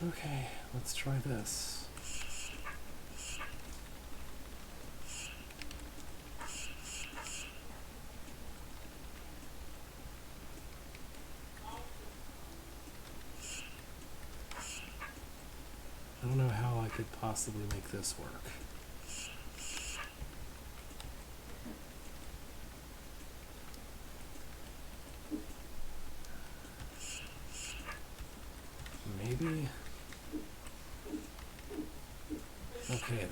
Okay, let's try this. I don't know how I could possibly make this work. Maybe. Okay then.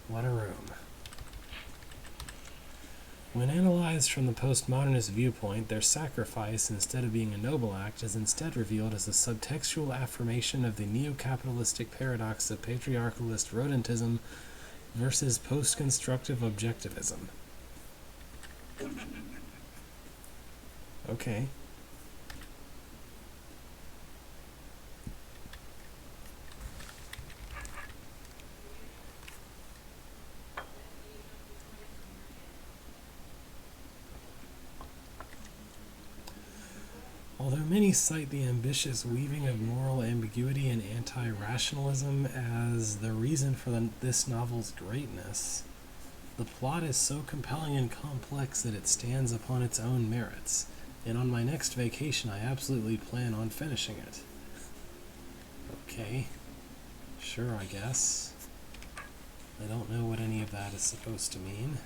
What a room. When analyzed from the postmodernist viewpoint, their sacrifice, instead of being a noble act, is instead revealed as a subtextual affirmation of the neo-capitalistic paradox of patriarchalist rodentism versus post-constructive objectivism. Okay. Although many cite the ambitious weaving of moral ambiguity and anti-rationalism as the reason for this novel's greatness, the plot is so compelling and complex that it stands upon its own merits, and on my next vacation I absolutely plan on finishing it. Okay. Sure, I guess. I don't know what any of that is supposed to mean.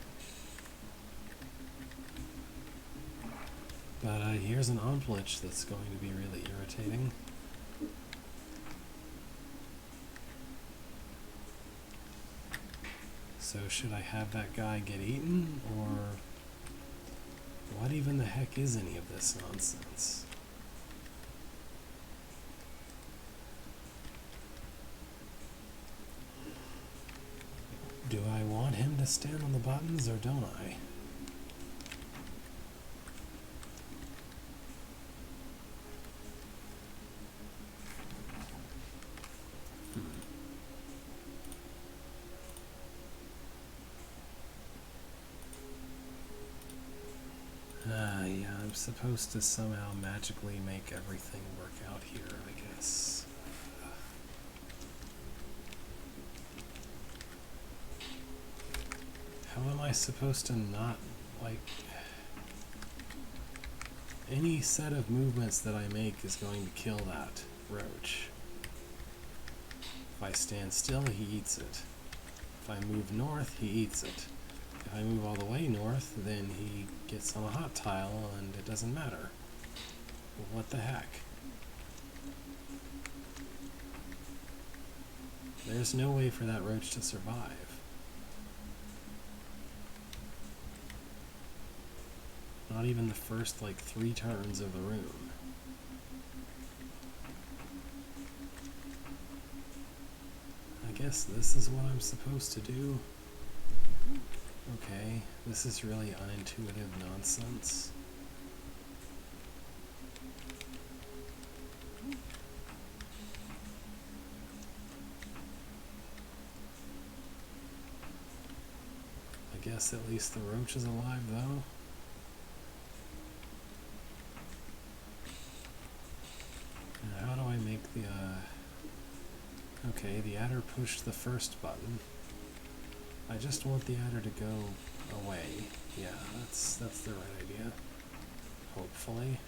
But here's an Omplitch that's going to be really irritating. So should I have that guy get eaten, or what even the heck is any of this nonsense? Do I want him to stand on the buttons, or don't I? Yeah, I'm supposed to somehow magically make everything work out here, I guess. How am I supposed to not, like... Any set of movements that I make is going to kill that roach. If I stand still, he eats it. If I move north, he eats it. If I move all the way north, then he gets on a hot tile and it doesn't matter. What the heck? There's no way for that roach to survive. Not even the first, 3 turns of the room. I guess this is what I'm supposed to do. Okay, this is really unintuitive nonsense. I guess at least the roach is alive, though. Now, how do I make the, Okay, the adder pushed the first button. I just want the adder to go away. Yeah, that's the right idea. Hopefully.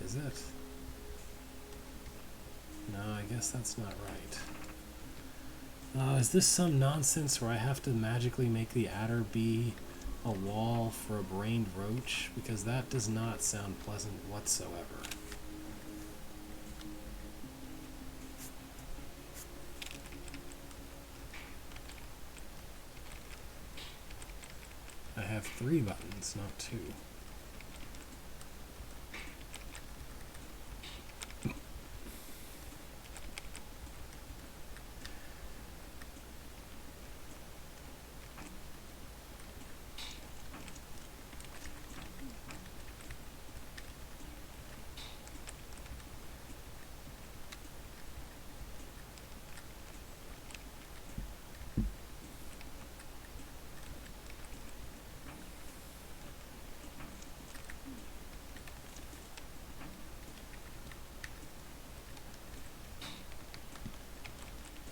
Is it? No, I guess that's not right. Is this some nonsense where I have to magically make the adder be a wall for a brained roach? Because that does not sound pleasant whatsoever. I have 3 buttons, not 2.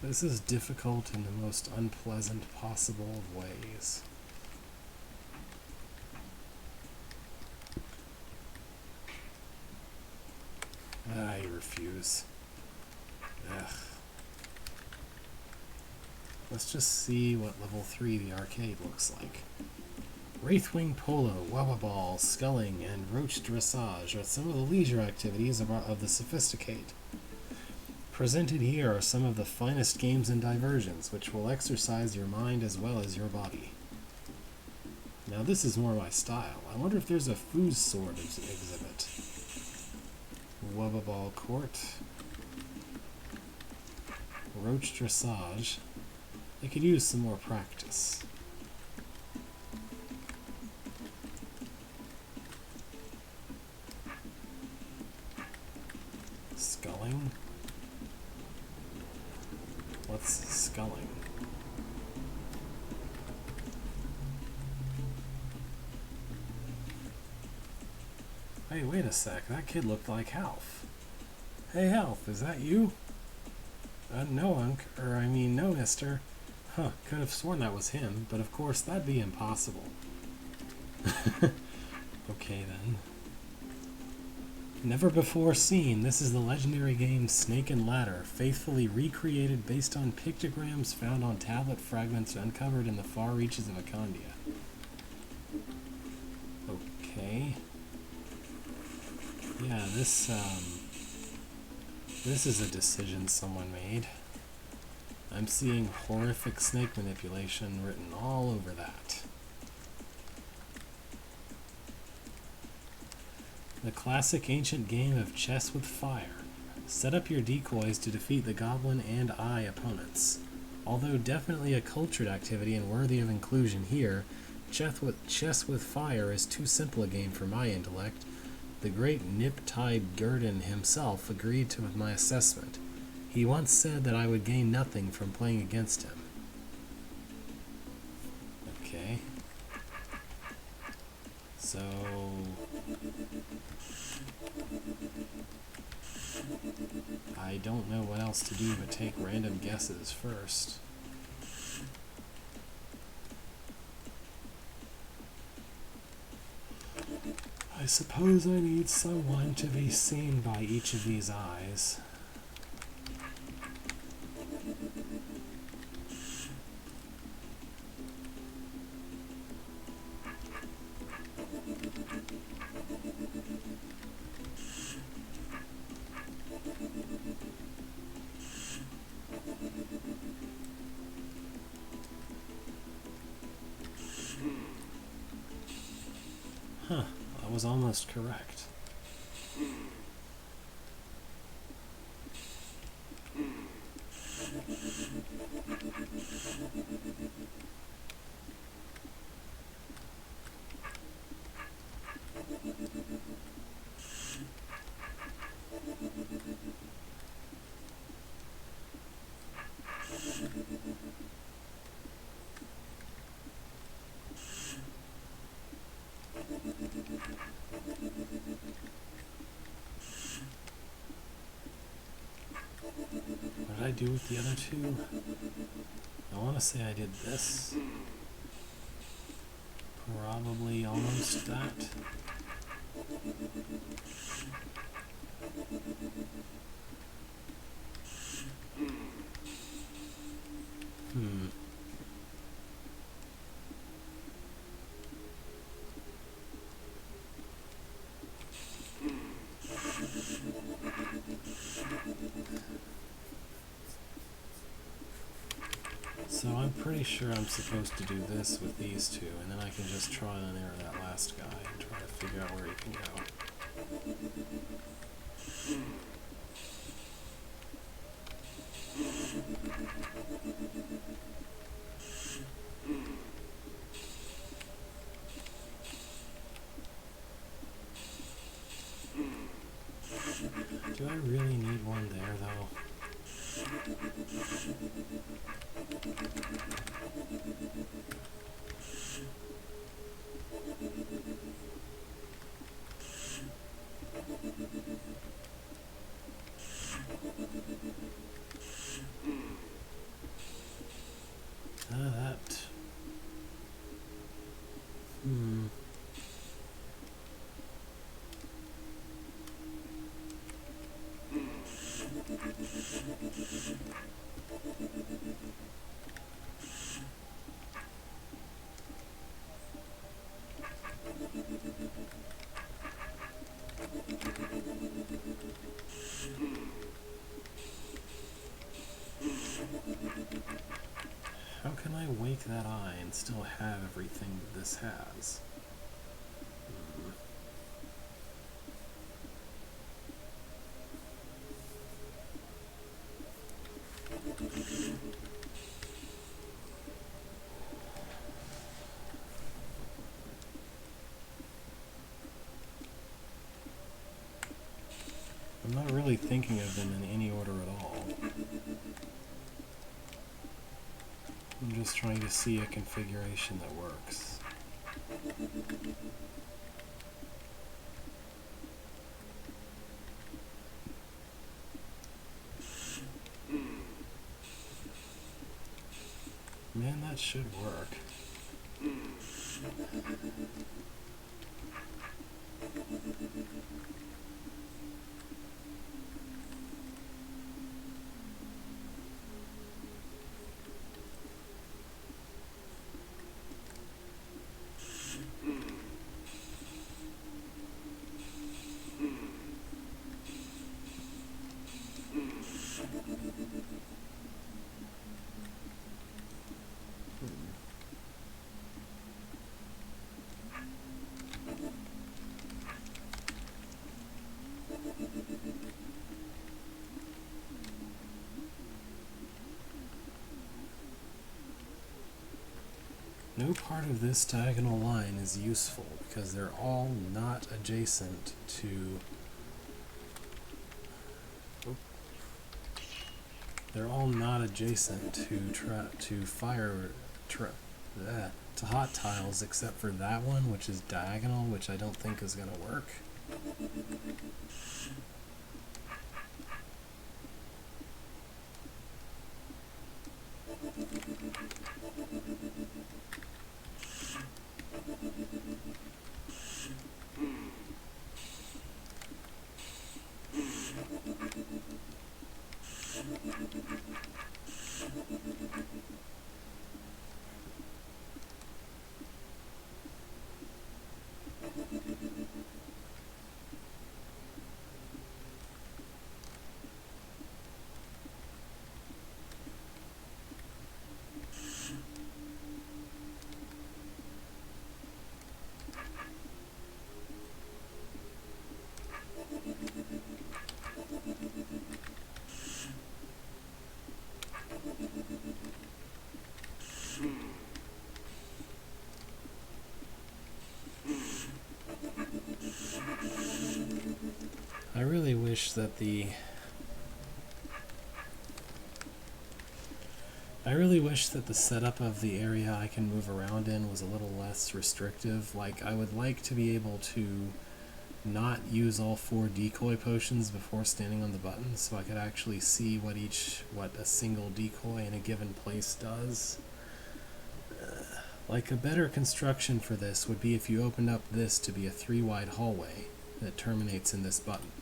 This is difficult in the most unpleasant possible of ways. I refuse. Ugh. Let's just see what level 3 the arcade looks like. Wraithwing Polo, Wawa Ball, Sculling, and Roach Dressage are some of the leisure activities of the Sophisticate. Presented here are some of the finest games and diversions, which will exercise your mind as well as your body. Now this is more my style. I wonder if there's a foos sword exhibit. Wubba Ball Court. Roach Dressage. They could use some more practice. Sculling? What's sculling? Hey, wait a sec. That kid looked like Half. Hey, Half, is that you? No, Unc. No, mister. Huh, could have sworn that was him, but of course that'd be impossible. Okay, then. Never before seen, this is the legendary game Snake and Ladder, faithfully recreated based on pictograms found on tablet fragments uncovered in the far reaches of Akandia. Okay. Yeah, this is a decision someone made. I'm seeing horrific snake manipulation written all over that. The classic ancient game of chess with fire. Set up your decoys to defeat the goblin and eye opponents. Although definitely a cultured activity and worthy of inclusion here, chess with fire is too simple a game for my intellect. The great Nip-Tide Gurdon himself agreed with my assessment. He once said that I would gain nothing from playing against him. Okay. So... I don't know what else to do but take random guesses first. I suppose I need someone to be seen by each of these eyes. Huh, I was almost correct. What did I do with the other two? I want to say I did this. Probably almost that. So I'm pretty sure I'm supposed to do this with these two, and then I can just try and error that last guy and try to figure out where he can go. Do I really need one there, though? I wake that eye and still have everything that this has? Hmm. I'm not really thinking of them in any order at all. I'm just trying to see a configuration that works. Man, that should work. No part of this diagonal line is useful because they're all not adjacent to... They're all not adjacent to hot tiles except for that one, which is diagonal, which I don't think is going to work. I really wish that the setup of the area I can move around in was a little less restrictive. Like, I would like to be able to not use all 4 decoy potions before standing on the button, so I could actually see what a single decoy in a given place does. Like, a better construction for this would be if you opened up this to be a 3-wide hallway that terminates in this button.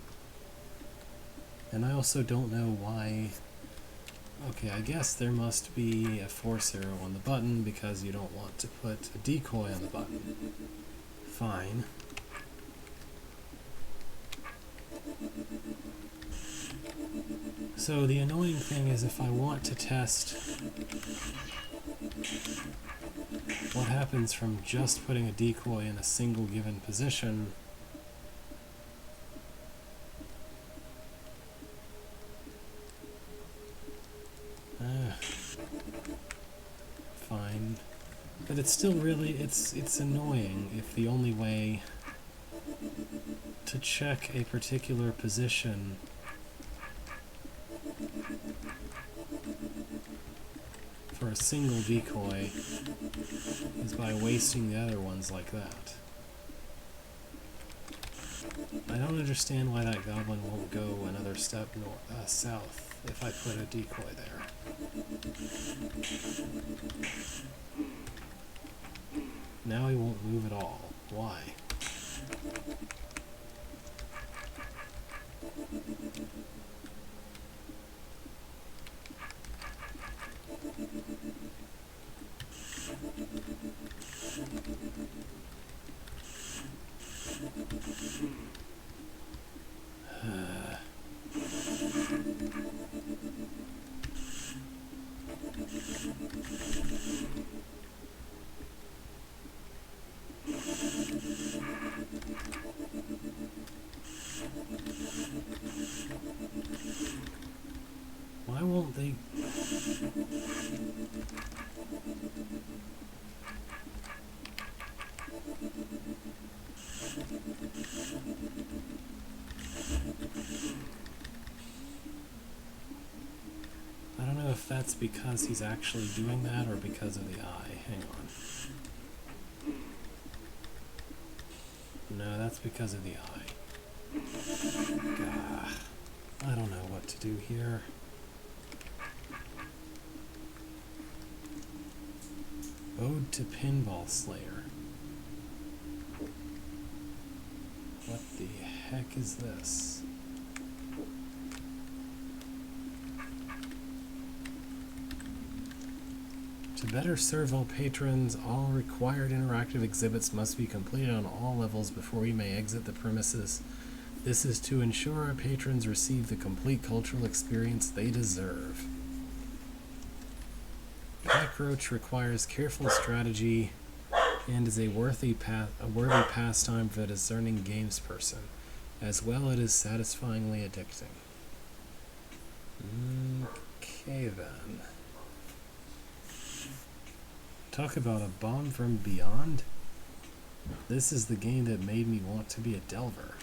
And I also don't know why... Okay, I guess there must be a force arrow on the button because you don't want to put a decoy on the button. Fine. So the annoying thing is if I want to test what happens from just putting a decoy in a single given position, fine. But it's still really, it's annoying if the only way to check a particular position for a single decoy is by wasting the other ones like that. I don't understand why that goblin won't go another step south if I put a decoy there. Now he won't move at all. Why? that's because he's actually doing that or because of the eye. Hang on. No, that's because of the eye. Gah. I don't know what to do here. Ode to Pinball Slayer. What the heck is this? To better serve all patrons, all required interactive exhibits must be completed on all levels before we may exit the premises. This is to ensure our patrons receive the complete cultural experience they deserve. Packroach requires careful strategy and is a worthy pastime for the discerning games person. As well, it is satisfyingly addicting. Okay then. Talk about a bomb from beyond. This is the game that made me want to be a delver.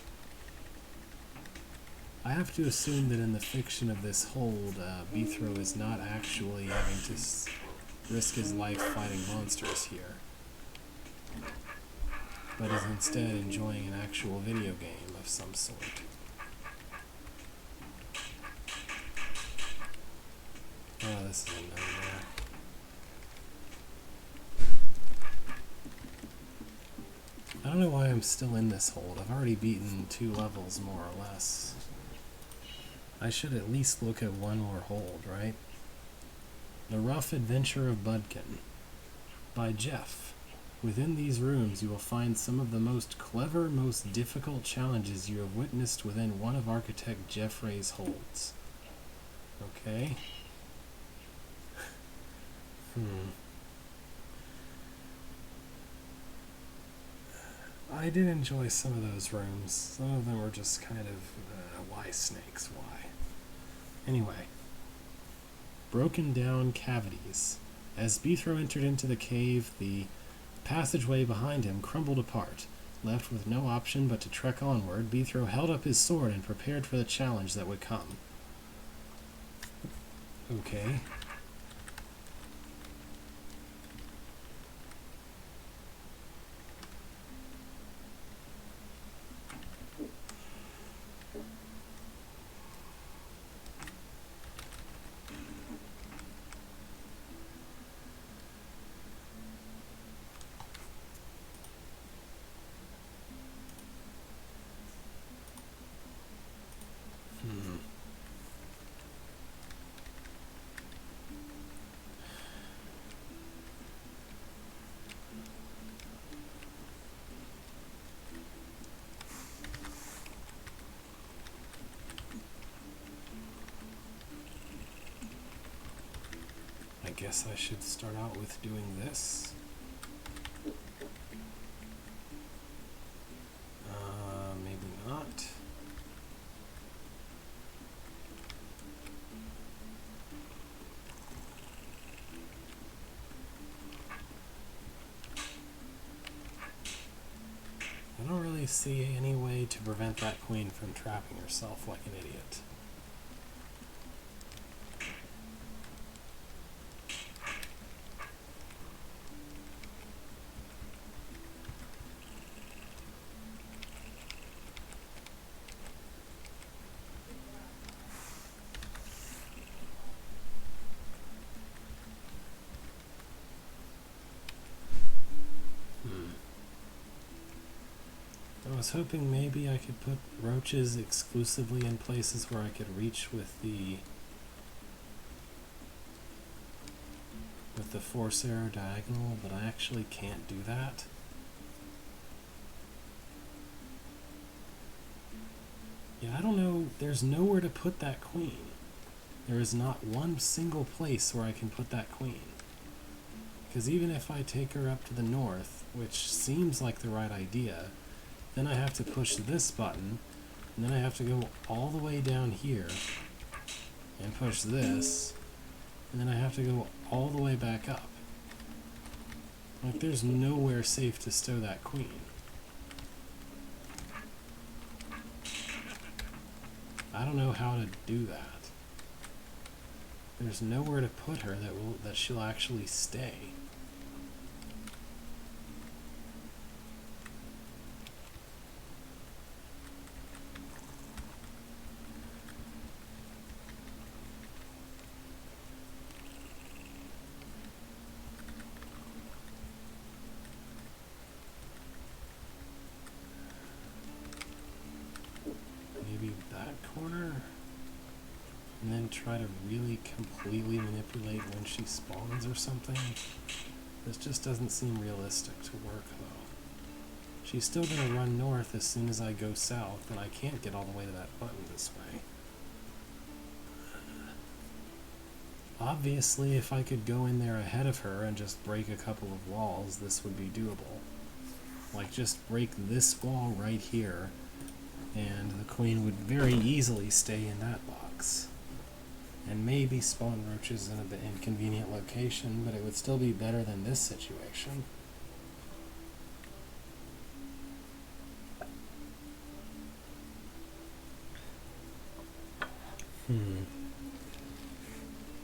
I have to assume that in the fiction of this hold, Beethro is not actually having to risk his life fighting monsters here, but is instead enjoying an actual video game of some sort. Oh, this is a nightmare. I don't know why I'm still in this hold. I've already beaten 2 levels, more or less. I should at least look at one more hold, right? The Rough Adventure of Budkin by Jeff. Within these rooms you will find some of the most clever, most difficult challenges you have witnessed within one of architect Jeff Ray's holds. Okay. I did enjoy some of those rooms. Some of them were just kind of, why snakes, why? Anyway. Broken down cavities. As Beethro entered into the cave, the passageway behind him crumbled apart. Left with no option but to trek onward, Beethro held up his sword and prepared for the challenge that would come. Okay. I guess I should start out with doing this. Maybe not. I don't really see any way to prevent that queen from trapping herself like an idiot. I was hoping maybe I could put roaches exclusively in places where I could reach with the force arrow diagonal, but I actually can't do that. Yeah, I don't know. There's nowhere to put that queen. There is not one single place where I can put that queen. Because even if I take her up to the north, which seems like the right idea, then I have to push this button, and then I have to go all the way down here and push this, and then I have to go all the way back up. Like, there's nowhere safe to stow that queen. I don't know how to do that. There's nowhere to put her that she'll actually stay. Maybe that corner? And then try to really completely manipulate when she spawns or something? This just doesn't seem realistic to work, though. She's still going to run north as soon as I go south, and I can't get all the way to that button this way. Obviously, if I could go in there ahead of her and just break a couple of walls, this would be doable. Like, just break this wall right here, and the queen would very easily stay in that box. And maybe spawn roaches in an inconvenient location, but it would still be better than this situation.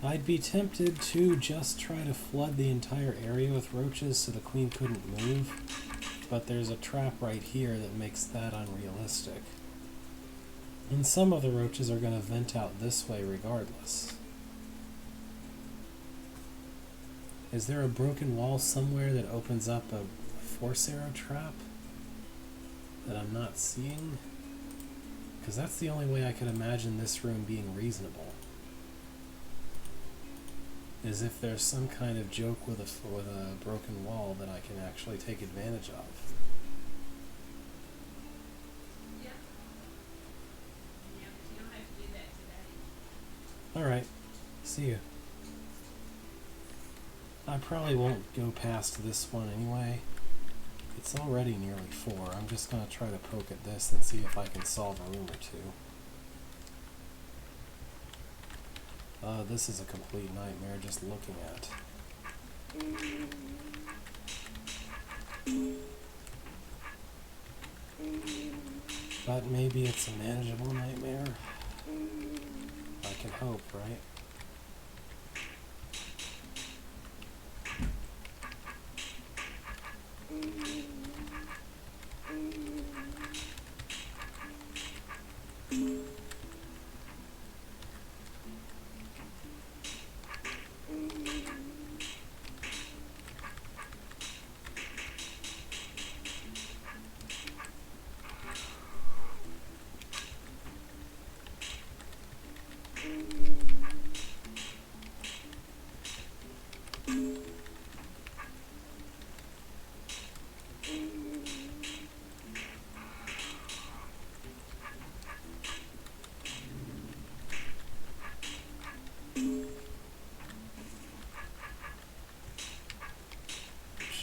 I'd be tempted to just try to flood the entire area with roaches so the queen couldn't move, but there's a trap right here that makes that unrealistic. And some of the roaches are going to vent out this way regardless. Is there a broken wall somewhere that opens up a force arrow trap that I'm not seeing? Because that's the only way I could imagine this room being reasonable. Is if there's some kind of joke with a broken wall that I can actually take advantage of. Alright, see you. I probably won't go past this one anyway. It's already nearly 4. I'm just going to try to poke at this and see if I can solve a room or two. This is a complete nightmare just looking at. But maybe it's a manageable nightmare. I can hope, right?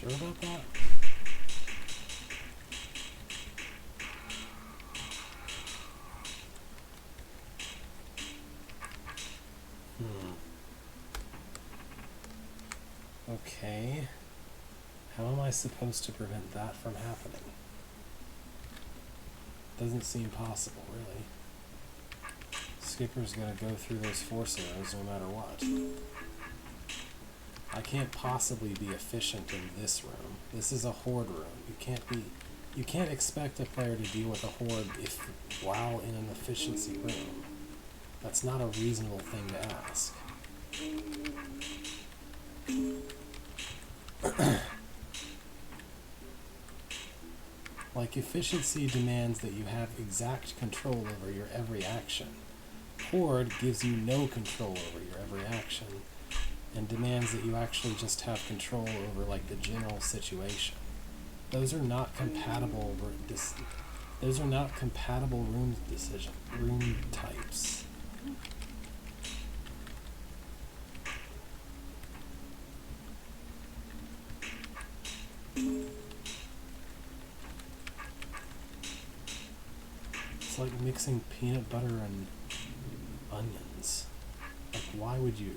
Sure about that? Okay. How am I supposed to prevent that from happening? Doesn't seem possible, really. Skipper's gonna go through those force arrows no matter what. I can't possibly be efficient in this room. This is a horde room. You can't expect a player to deal with a horde while in an efficiency room. That's not a reasonable thing to ask. Like, efficiency demands that you have exact control over your every action. Horde gives you no control over your every action and demands that you actually just have control over, like, the general situation. Those are not compatible. Those are not compatible room types. It's like mixing peanut butter and onions. Like, why would you?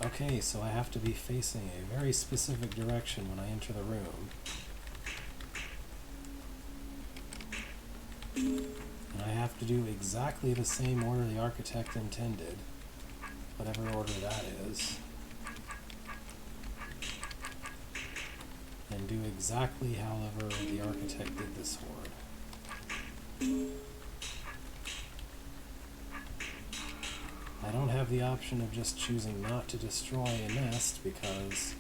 Okay, so I have to be facing a very specific direction when I enter the room. And I have to do exactly the same order the architect intended, whatever order that is. And do exactly however the architect did this horde. I don't have the option of just choosing not to destroy a nest because,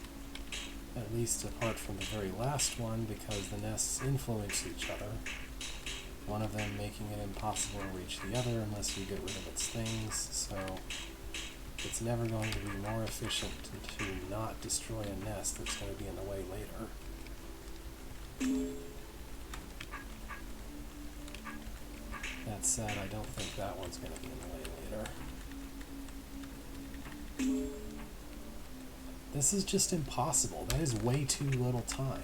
at least apart from the very last one, because the nests influence each other, one of them making it impossible to reach the other unless you get rid of its things, so it's never going to be more efficient to not destroy a nest that's going to be in the way later. That said, I don't think that one's going to be in the way later. This is just impossible. That is way too little time.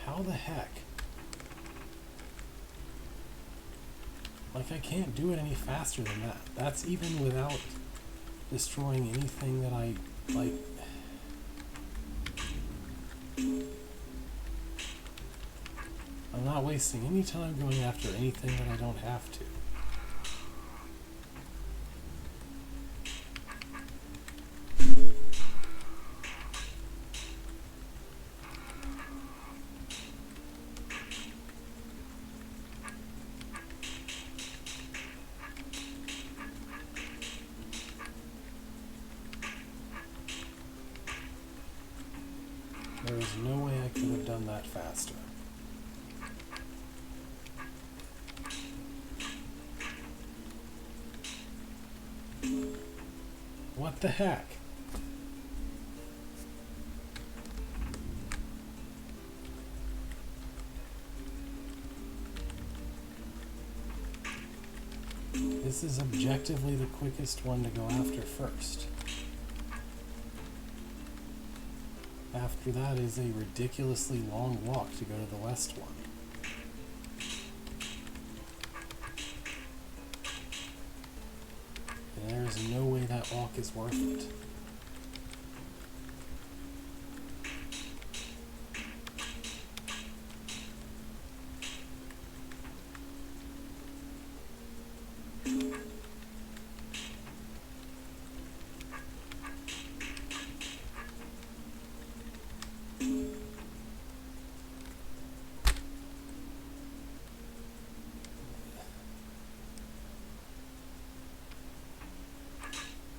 How the heck? Like, I can't do it any faster than that. That's even without destroying anything that I, like... I'm not wasting any time going after anything that I don't have to. There is no way I could have done that faster. What the heck? This is objectively the quickest one to go after first. After that is a ridiculously long walk to go to the west one. And there's no way that walk is worth it.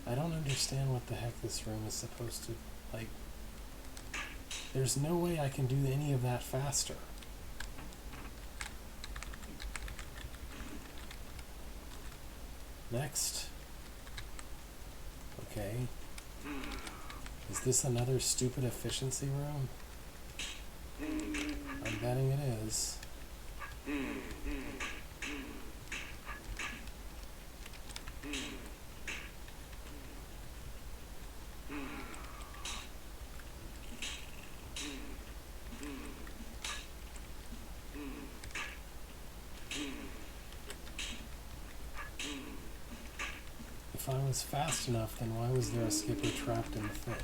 I don't understand what the heck this room is supposed to, like... There's no way I can do any of that faster. Next. Okay. Is this another stupid efficiency room? I'm betting it is. If I was fast enough, then why was there a skipper trapped in the thing?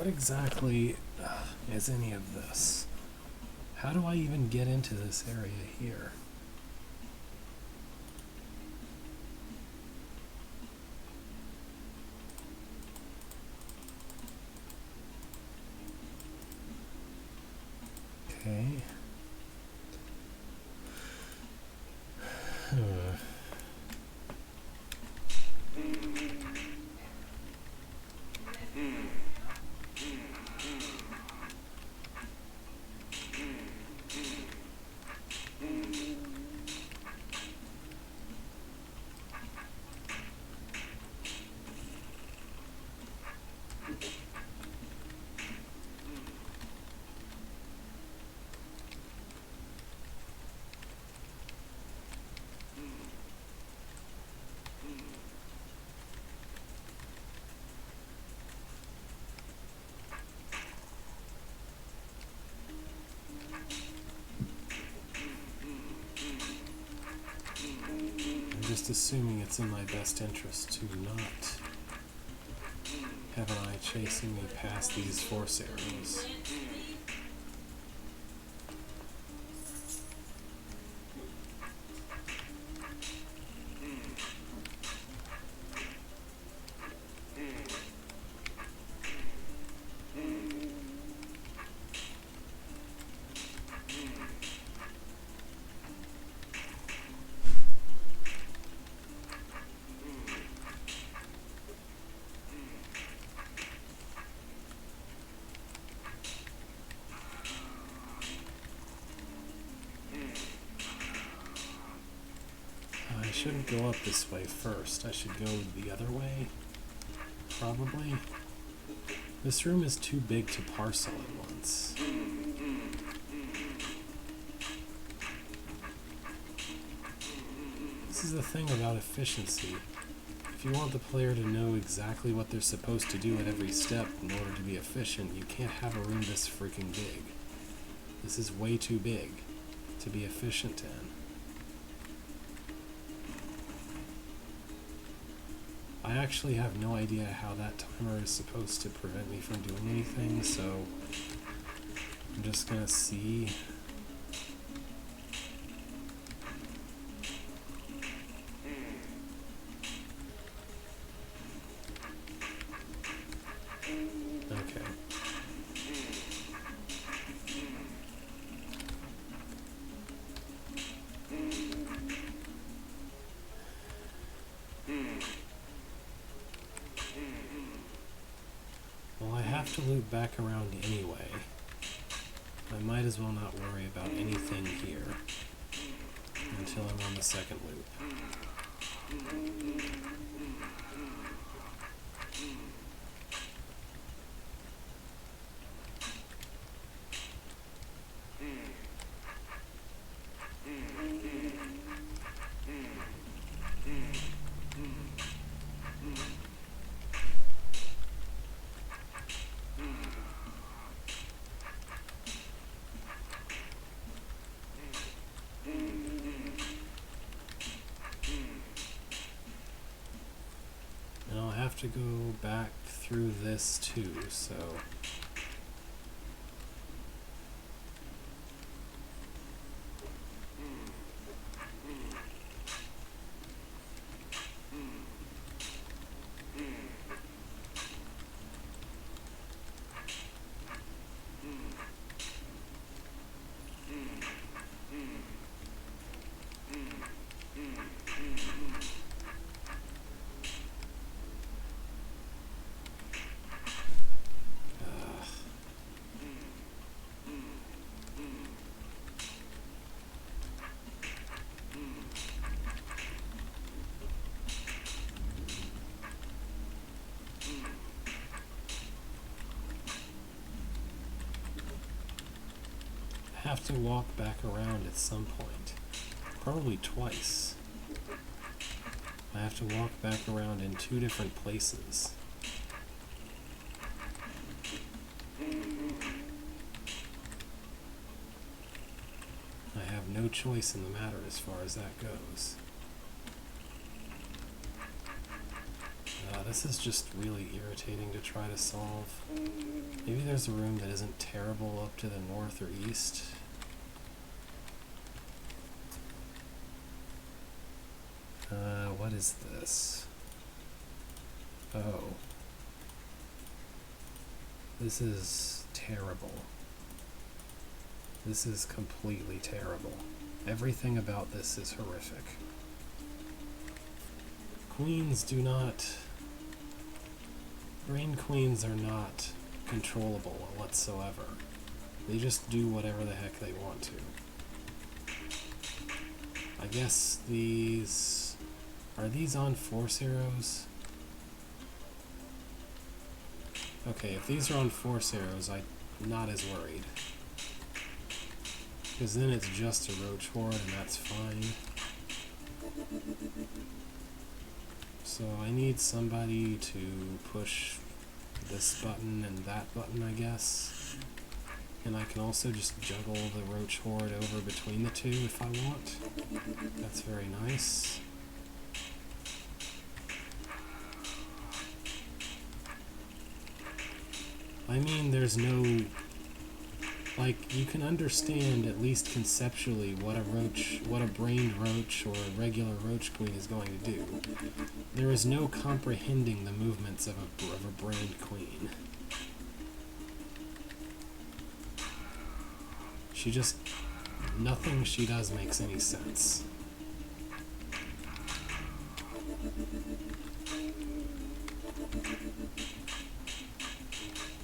what exactly is any of this? How do I even get into this area here? Okay. I'm just assuming it's in my best interest to not have an eye chasing me past these force arrows. I shouldn't go up this way first. I should go the other way, probably. This room is too big to parcel at once. This is the thing about efficiency. If you want the player to know exactly what they're supposed to do at every step in order to be efficient, you can't have a room this freaking big. This is way too big to be efficient in. I actually have no idea how that timer is supposed to prevent me from doing anything, so I'm just gonna see. Okay. Well, I have to loop back around anyway. I might as well not worry about anything here until I'm on the second loop. And I'll have to go back through this too, so... have to walk back around at some point. Probably twice. I have to walk back around in 2 different places. I have no choice in the matter as far as that goes. This is just really irritating to try to solve. Maybe there's a room that isn't terrible up to the north or east. What is this? Oh. This is terrible. This is completely terrible. Everything about this is horrific. Queens do not... Brain queens are not controllable whatsoever. They just do whatever the heck they want to. I guess these... Are these on force arrows? Okay, if these are on force arrows, I'm not as worried. Because then it's just a roach horde and that's fine. So I need somebody to push this button and that button, I guess. And I can also just juggle the roach horde over between the two if I want. That's very nice. I mean, there's no... Like, you can understand, at least conceptually, what a brained roach or a regular roach queen is going to do. There is no comprehending the movements of a brained queen. She just... Nothing she does makes any sense.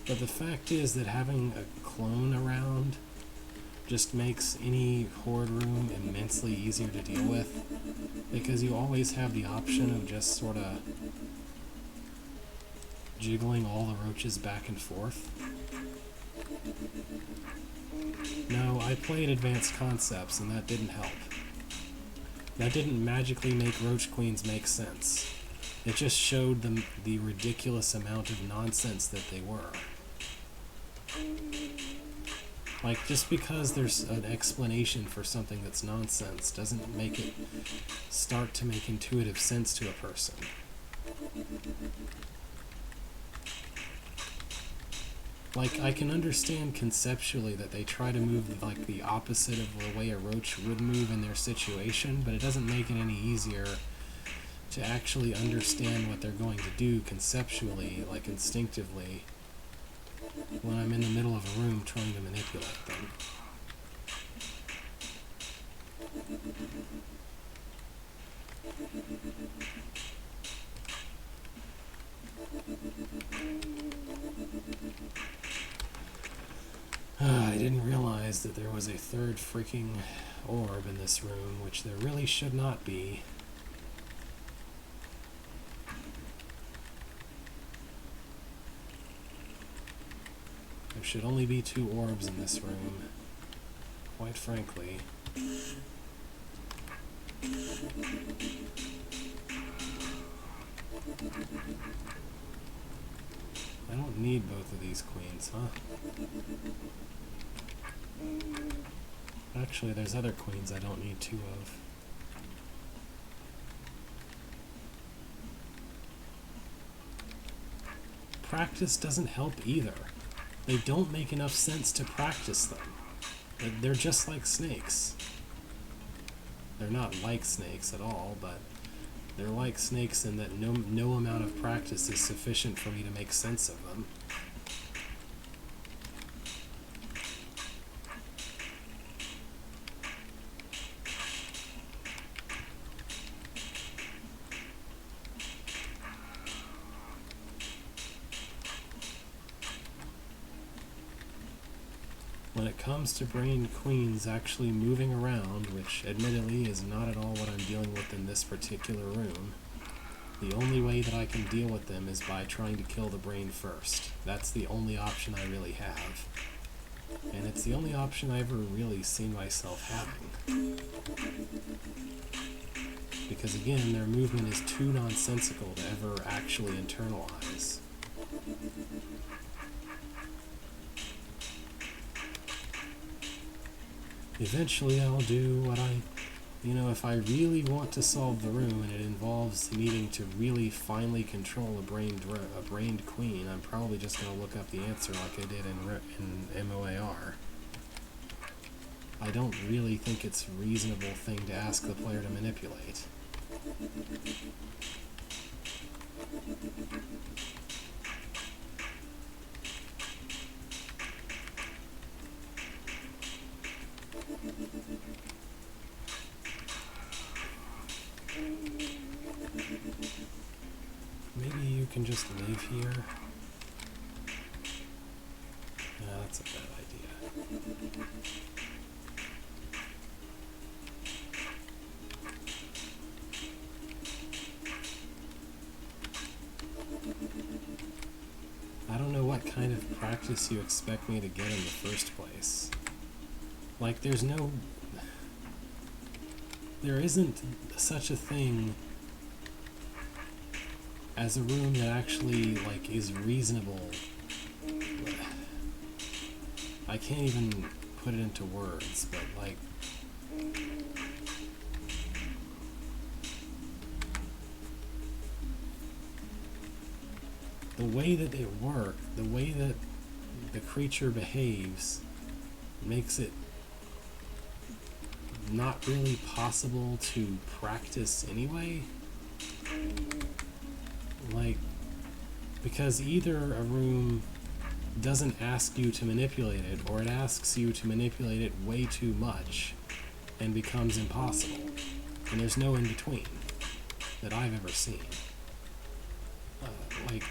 But the fact is that having a clone around just makes any horde room immensely easier to deal with, because you always have the option of just sort of jiggling all the roaches back and forth. No, I played Advanced Concepts and that didn't help. That didn't magically make roach queens make sense. It just showed them the ridiculous amount of nonsense that they were. Like, just because there's an explanation for something that's nonsense doesn't make it start to make intuitive sense to a person. Like, I can understand conceptually that they try to move, like, the opposite of the way a roach would move in their situation, but it doesn't make it any easier to actually understand what they're going to do conceptually, like, instinctively, when I'm in the middle of a room trying to manipulate them. I didn't realize that there was a third freaking orb in this room, which there really should not be. There should only be 2 orbs in this room, quite frankly. I don't need both of these queens, huh? Actually, there's other queens I don't need 2 of. Practice doesn't help either. They don't make enough sense to practice them. They're just like snakes. They're not like snakes at all, but they're like snakes in that no amount of practice is sufficient for me to make sense of them. When it comes to brain queens actually moving around, which admittedly is not at all what I'm dealing with in this particular room, the only way that I can deal with them is by trying to kill the brain first. That's the only option I really have. And it's the only option I've ever really seen myself having. Because again, their movement is too nonsensical to ever actually internalize. Eventually I'll do what I You know, if I really want to solve the room and it involves needing to really finely control a brained queen, I'm probably just going to look up the answer like I did in MOAR. I don't really think it's a reasonable thing to ask the player to manipulate. Maybe you can just live here. No, that's a bad idea. I don't know what kind of practice you expect me to get in the first place. Like, there isn't such a thing as a room that actually, like, is reasonable. I can't even put it into words, but, like, the way that it works, the way that the creature behaves, makes it not really possible to practice anyway. Like, because either a room doesn't ask you to manipulate it, or it asks you to manipulate it way too much and becomes impossible. And there's no in between that I've ever seen. Like,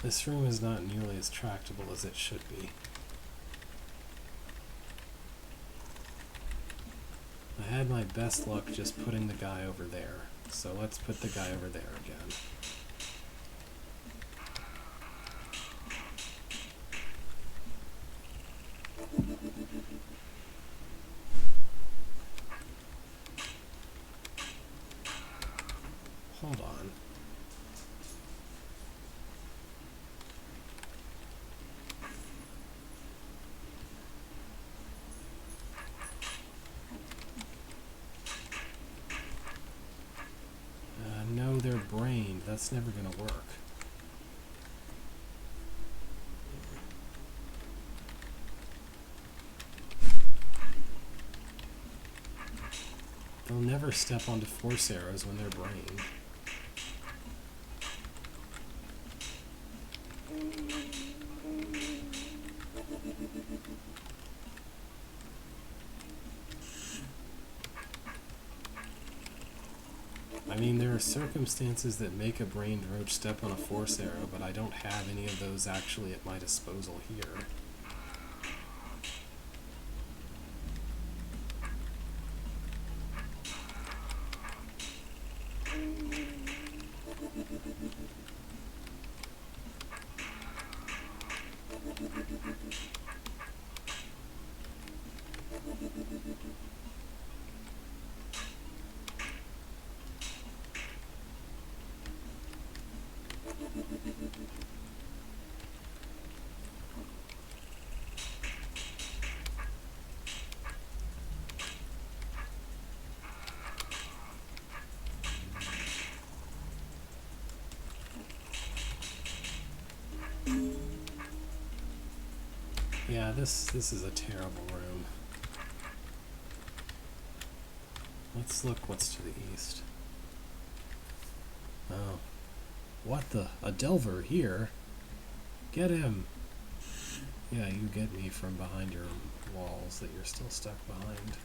this room is not nearly as tractable as it should be. I had my best luck just putting the guy over there, so let's put the guy over there again. Hold on. No, they're brained. That's never gonna work. They'll never step onto force arrows when they're brained. I mean, there are circumstances that make a brained roach step on a force arrow, but I don't have any of those actually at my disposal here. Yeah, this is a terrible room. Let's look what's to the east. Oh. What the? A Delver here? Get him! Yeah, you get me from behind your walls that you're still stuck behind.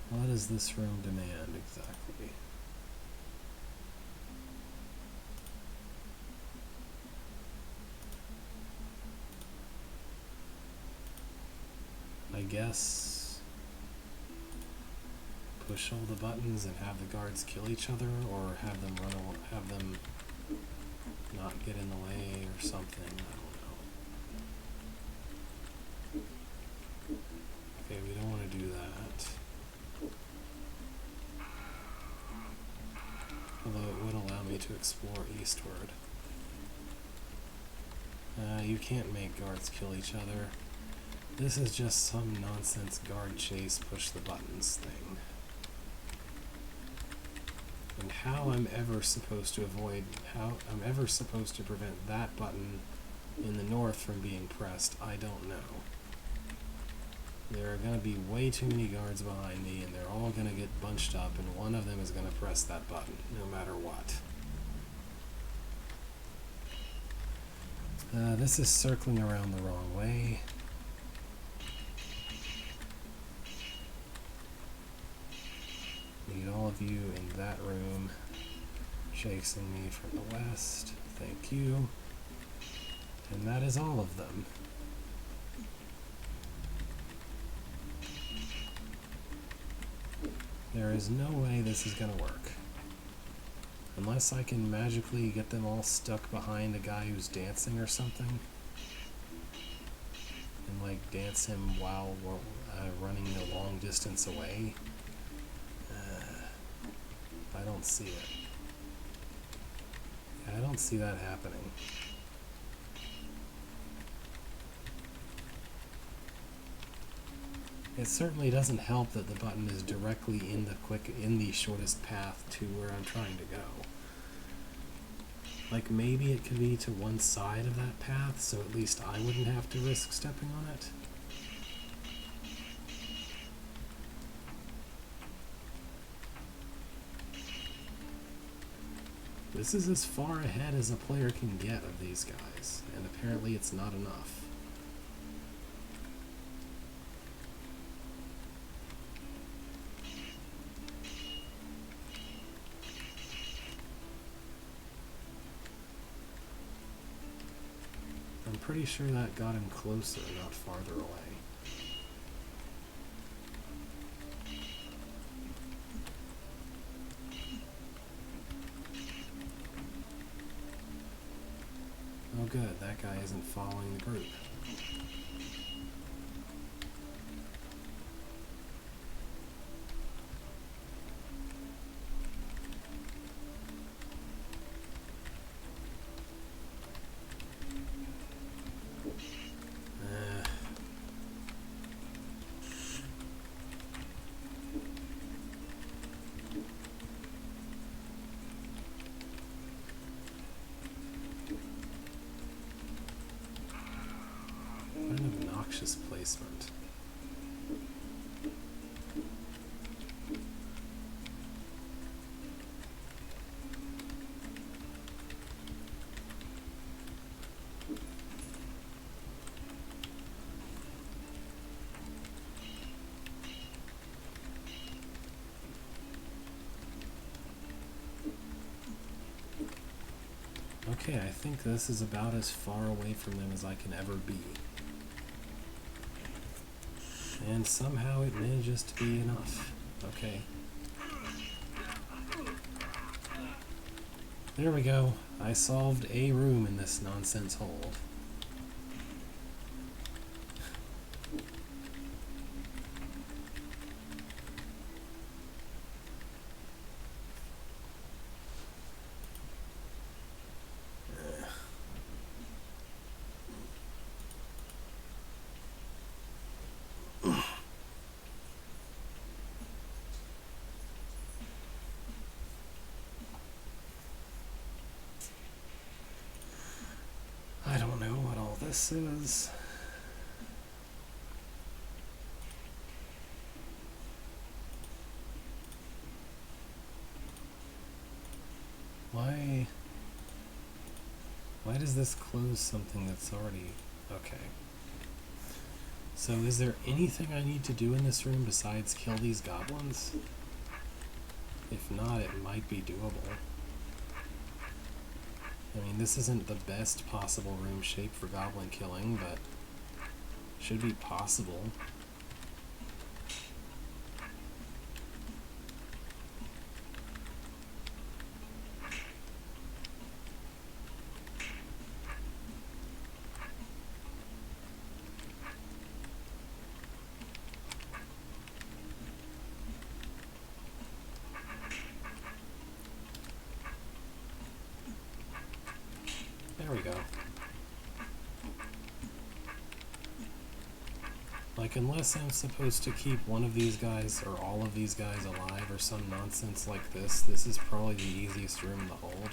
What does this room demand exactly? I guess push all the buttons and have the guards kill each other, or have them have them not get in the way or something. I don't know. to explore eastward. You can't make guards kill each other. This is just some nonsense guard chase push the buttons thing. And how I'm ever supposed to prevent that button in the north from being pressed, I don't know. There are going to be way too many guards behind me, and they're all going to get bunched up, and one of them is going to press that button, no matter what. This is circling around the wrong way. Need all of you in that room, chasing me from the west. Thank you. And that is all of them. There is no way this is going to work. Unless I can magically get them all stuck behind a guy who's dancing or something. And like dance him while running a long distance away. I don't see it. I don't see that happening. It certainly doesn't help that the button is directly in the shortest path to where I'm trying to go. Like maybe it could be to one side of that path, so at least I wouldn't have to risk stepping on it. This is as far ahead as a player can get of these guys, and apparently it's not enough. I'm pretty sure that got him closer, not farther away. Oh good, that guy isn't following the group. What an obnoxious placement. Okay, I think this is about as far away from them as I can ever be. And somehow it manages to be enough. Okay. There we go. I solved a room in this nonsense hold. I don't know what all this is. Why does this close something that's already... Okay. So is there anything I need to do in this room besides kill these goblins? If not, it might be doable. I mean, this isn't the best possible room shape for goblin killing, but should be possible. Like, unless I'm supposed to keep one of these guys or all of these guys alive or some nonsense like this is probably the easiest room to hold.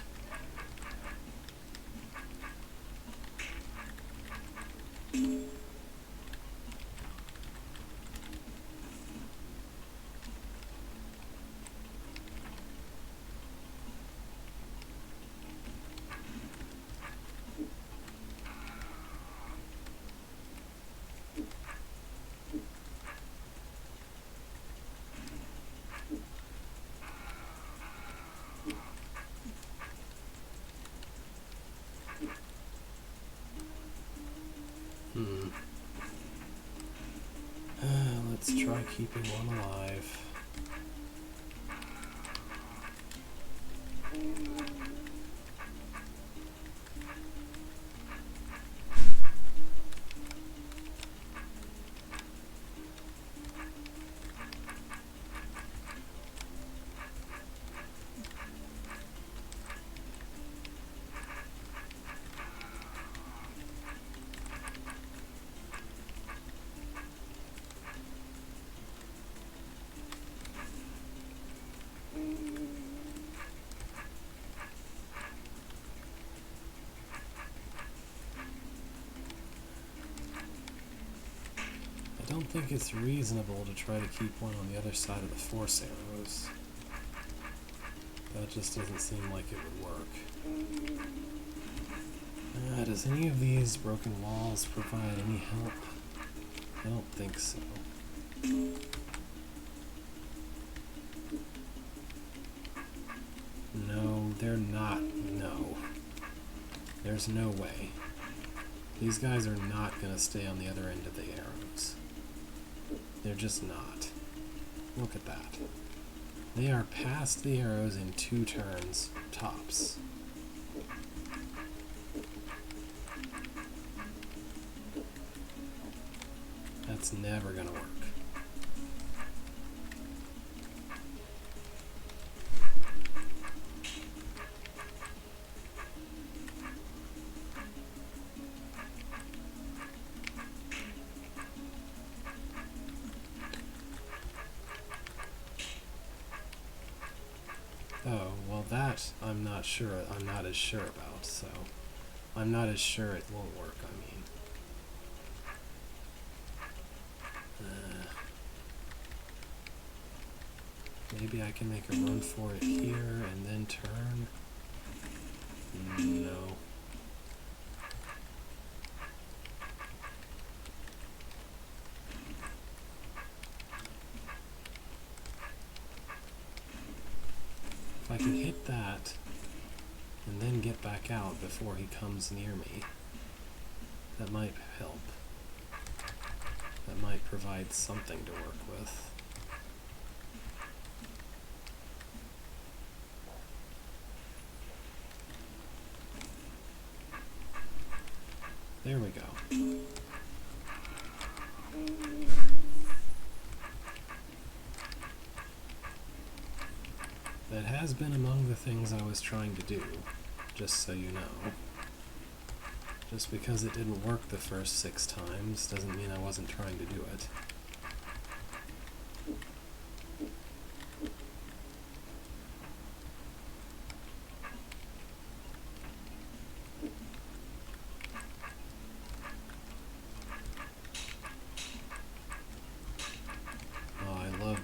Let's try keeping one alive. I don't think it's reasonable to try to keep one on the other side of the force arrows. That just doesn't seem like it would work. Does any of these broken walls provide any help? I don't think so. No, they're not. No. There's no way. These guys are not going to stay on the other end of the arrows. They're just not. Look at that. They are past the arrows in 2 turns, tops. That's never going to work. Oh, well that I'm not sure, I'm not as sure about, so I'm not as sure it won't work, I mean. Maybe I can make a run for it here and then turn? No. If I could hit that and then get back out before he comes near me, that might help. That might provide something to work with. There we go. That has been among the things I was trying to do, just so you know. Just because it didn't work the first 6 times doesn't mean I wasn't trying to do it.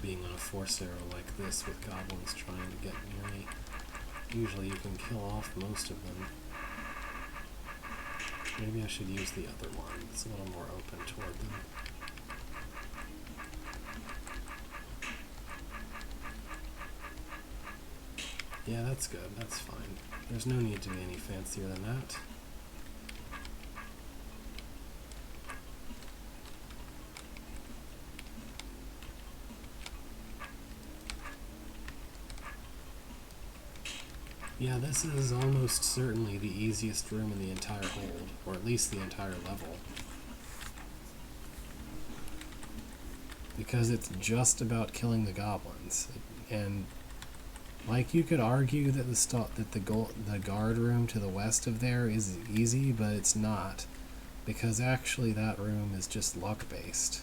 Being on a force arrow like this with goblins trying to get near me. Usually you can kill off most of them. Maybe I should use the other one. It's a little more open toward them. Yeah, that's good. That's fine. There's no need to be any fancier than that. Yeah, this is almost certainly the easiest room in the entire hold, or at least the entire level. Because it's just about killing the goblins. And, like, you could argue that the guard room to the west of there is easy, but it's not. Because actually that room is just luck-based.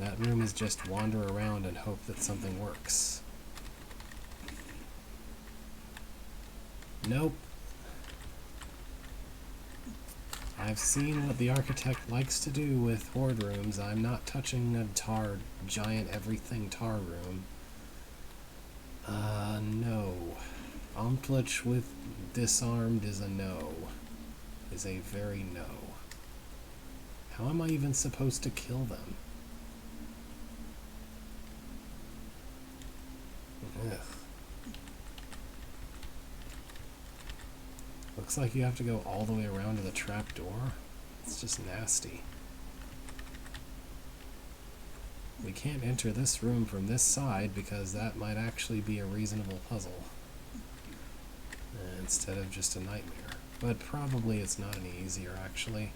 That room is just wander around and hope that something works. Nope. I've seen what the architect likes to do with horde rooms. I'm not touching a giant everything tar room. No. Omplitch with disarmed is a no. Is a very no. How am I even supposed to kill them? Ugh. Looks like you have to go all the way around to the trap door. It's just nasty. We can't enter this room from this side because that might actually be a reasonable puzzle. Instead of just a nightmare. But probably it's not any easier, actually.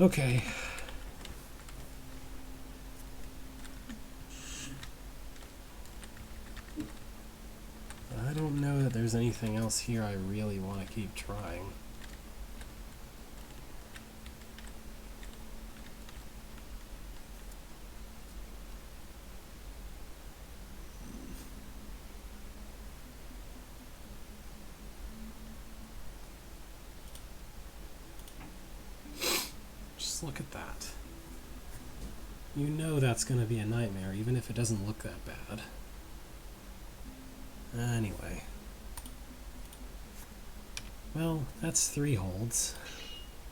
Okay. I don't know that there's anything else here I really want to keep trying. Just look at that. You know that's going to be a nightmare, even if it doesn't look that bad. Anyway. Well, that's 3 holds.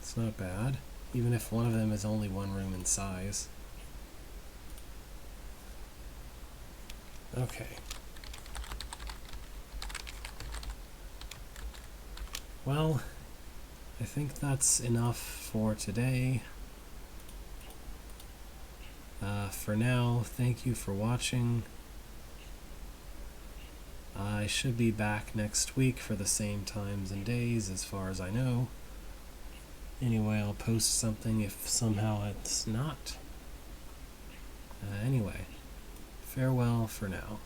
It's not bad, even if one of them is only 1 room in size. Okay. Well, I think that's enough for today. For now, thank you for watching. I should be back next week for the same times and days, as far as I know. Anyway, I'll post something if somehow it's not. Anyway, farewell for now.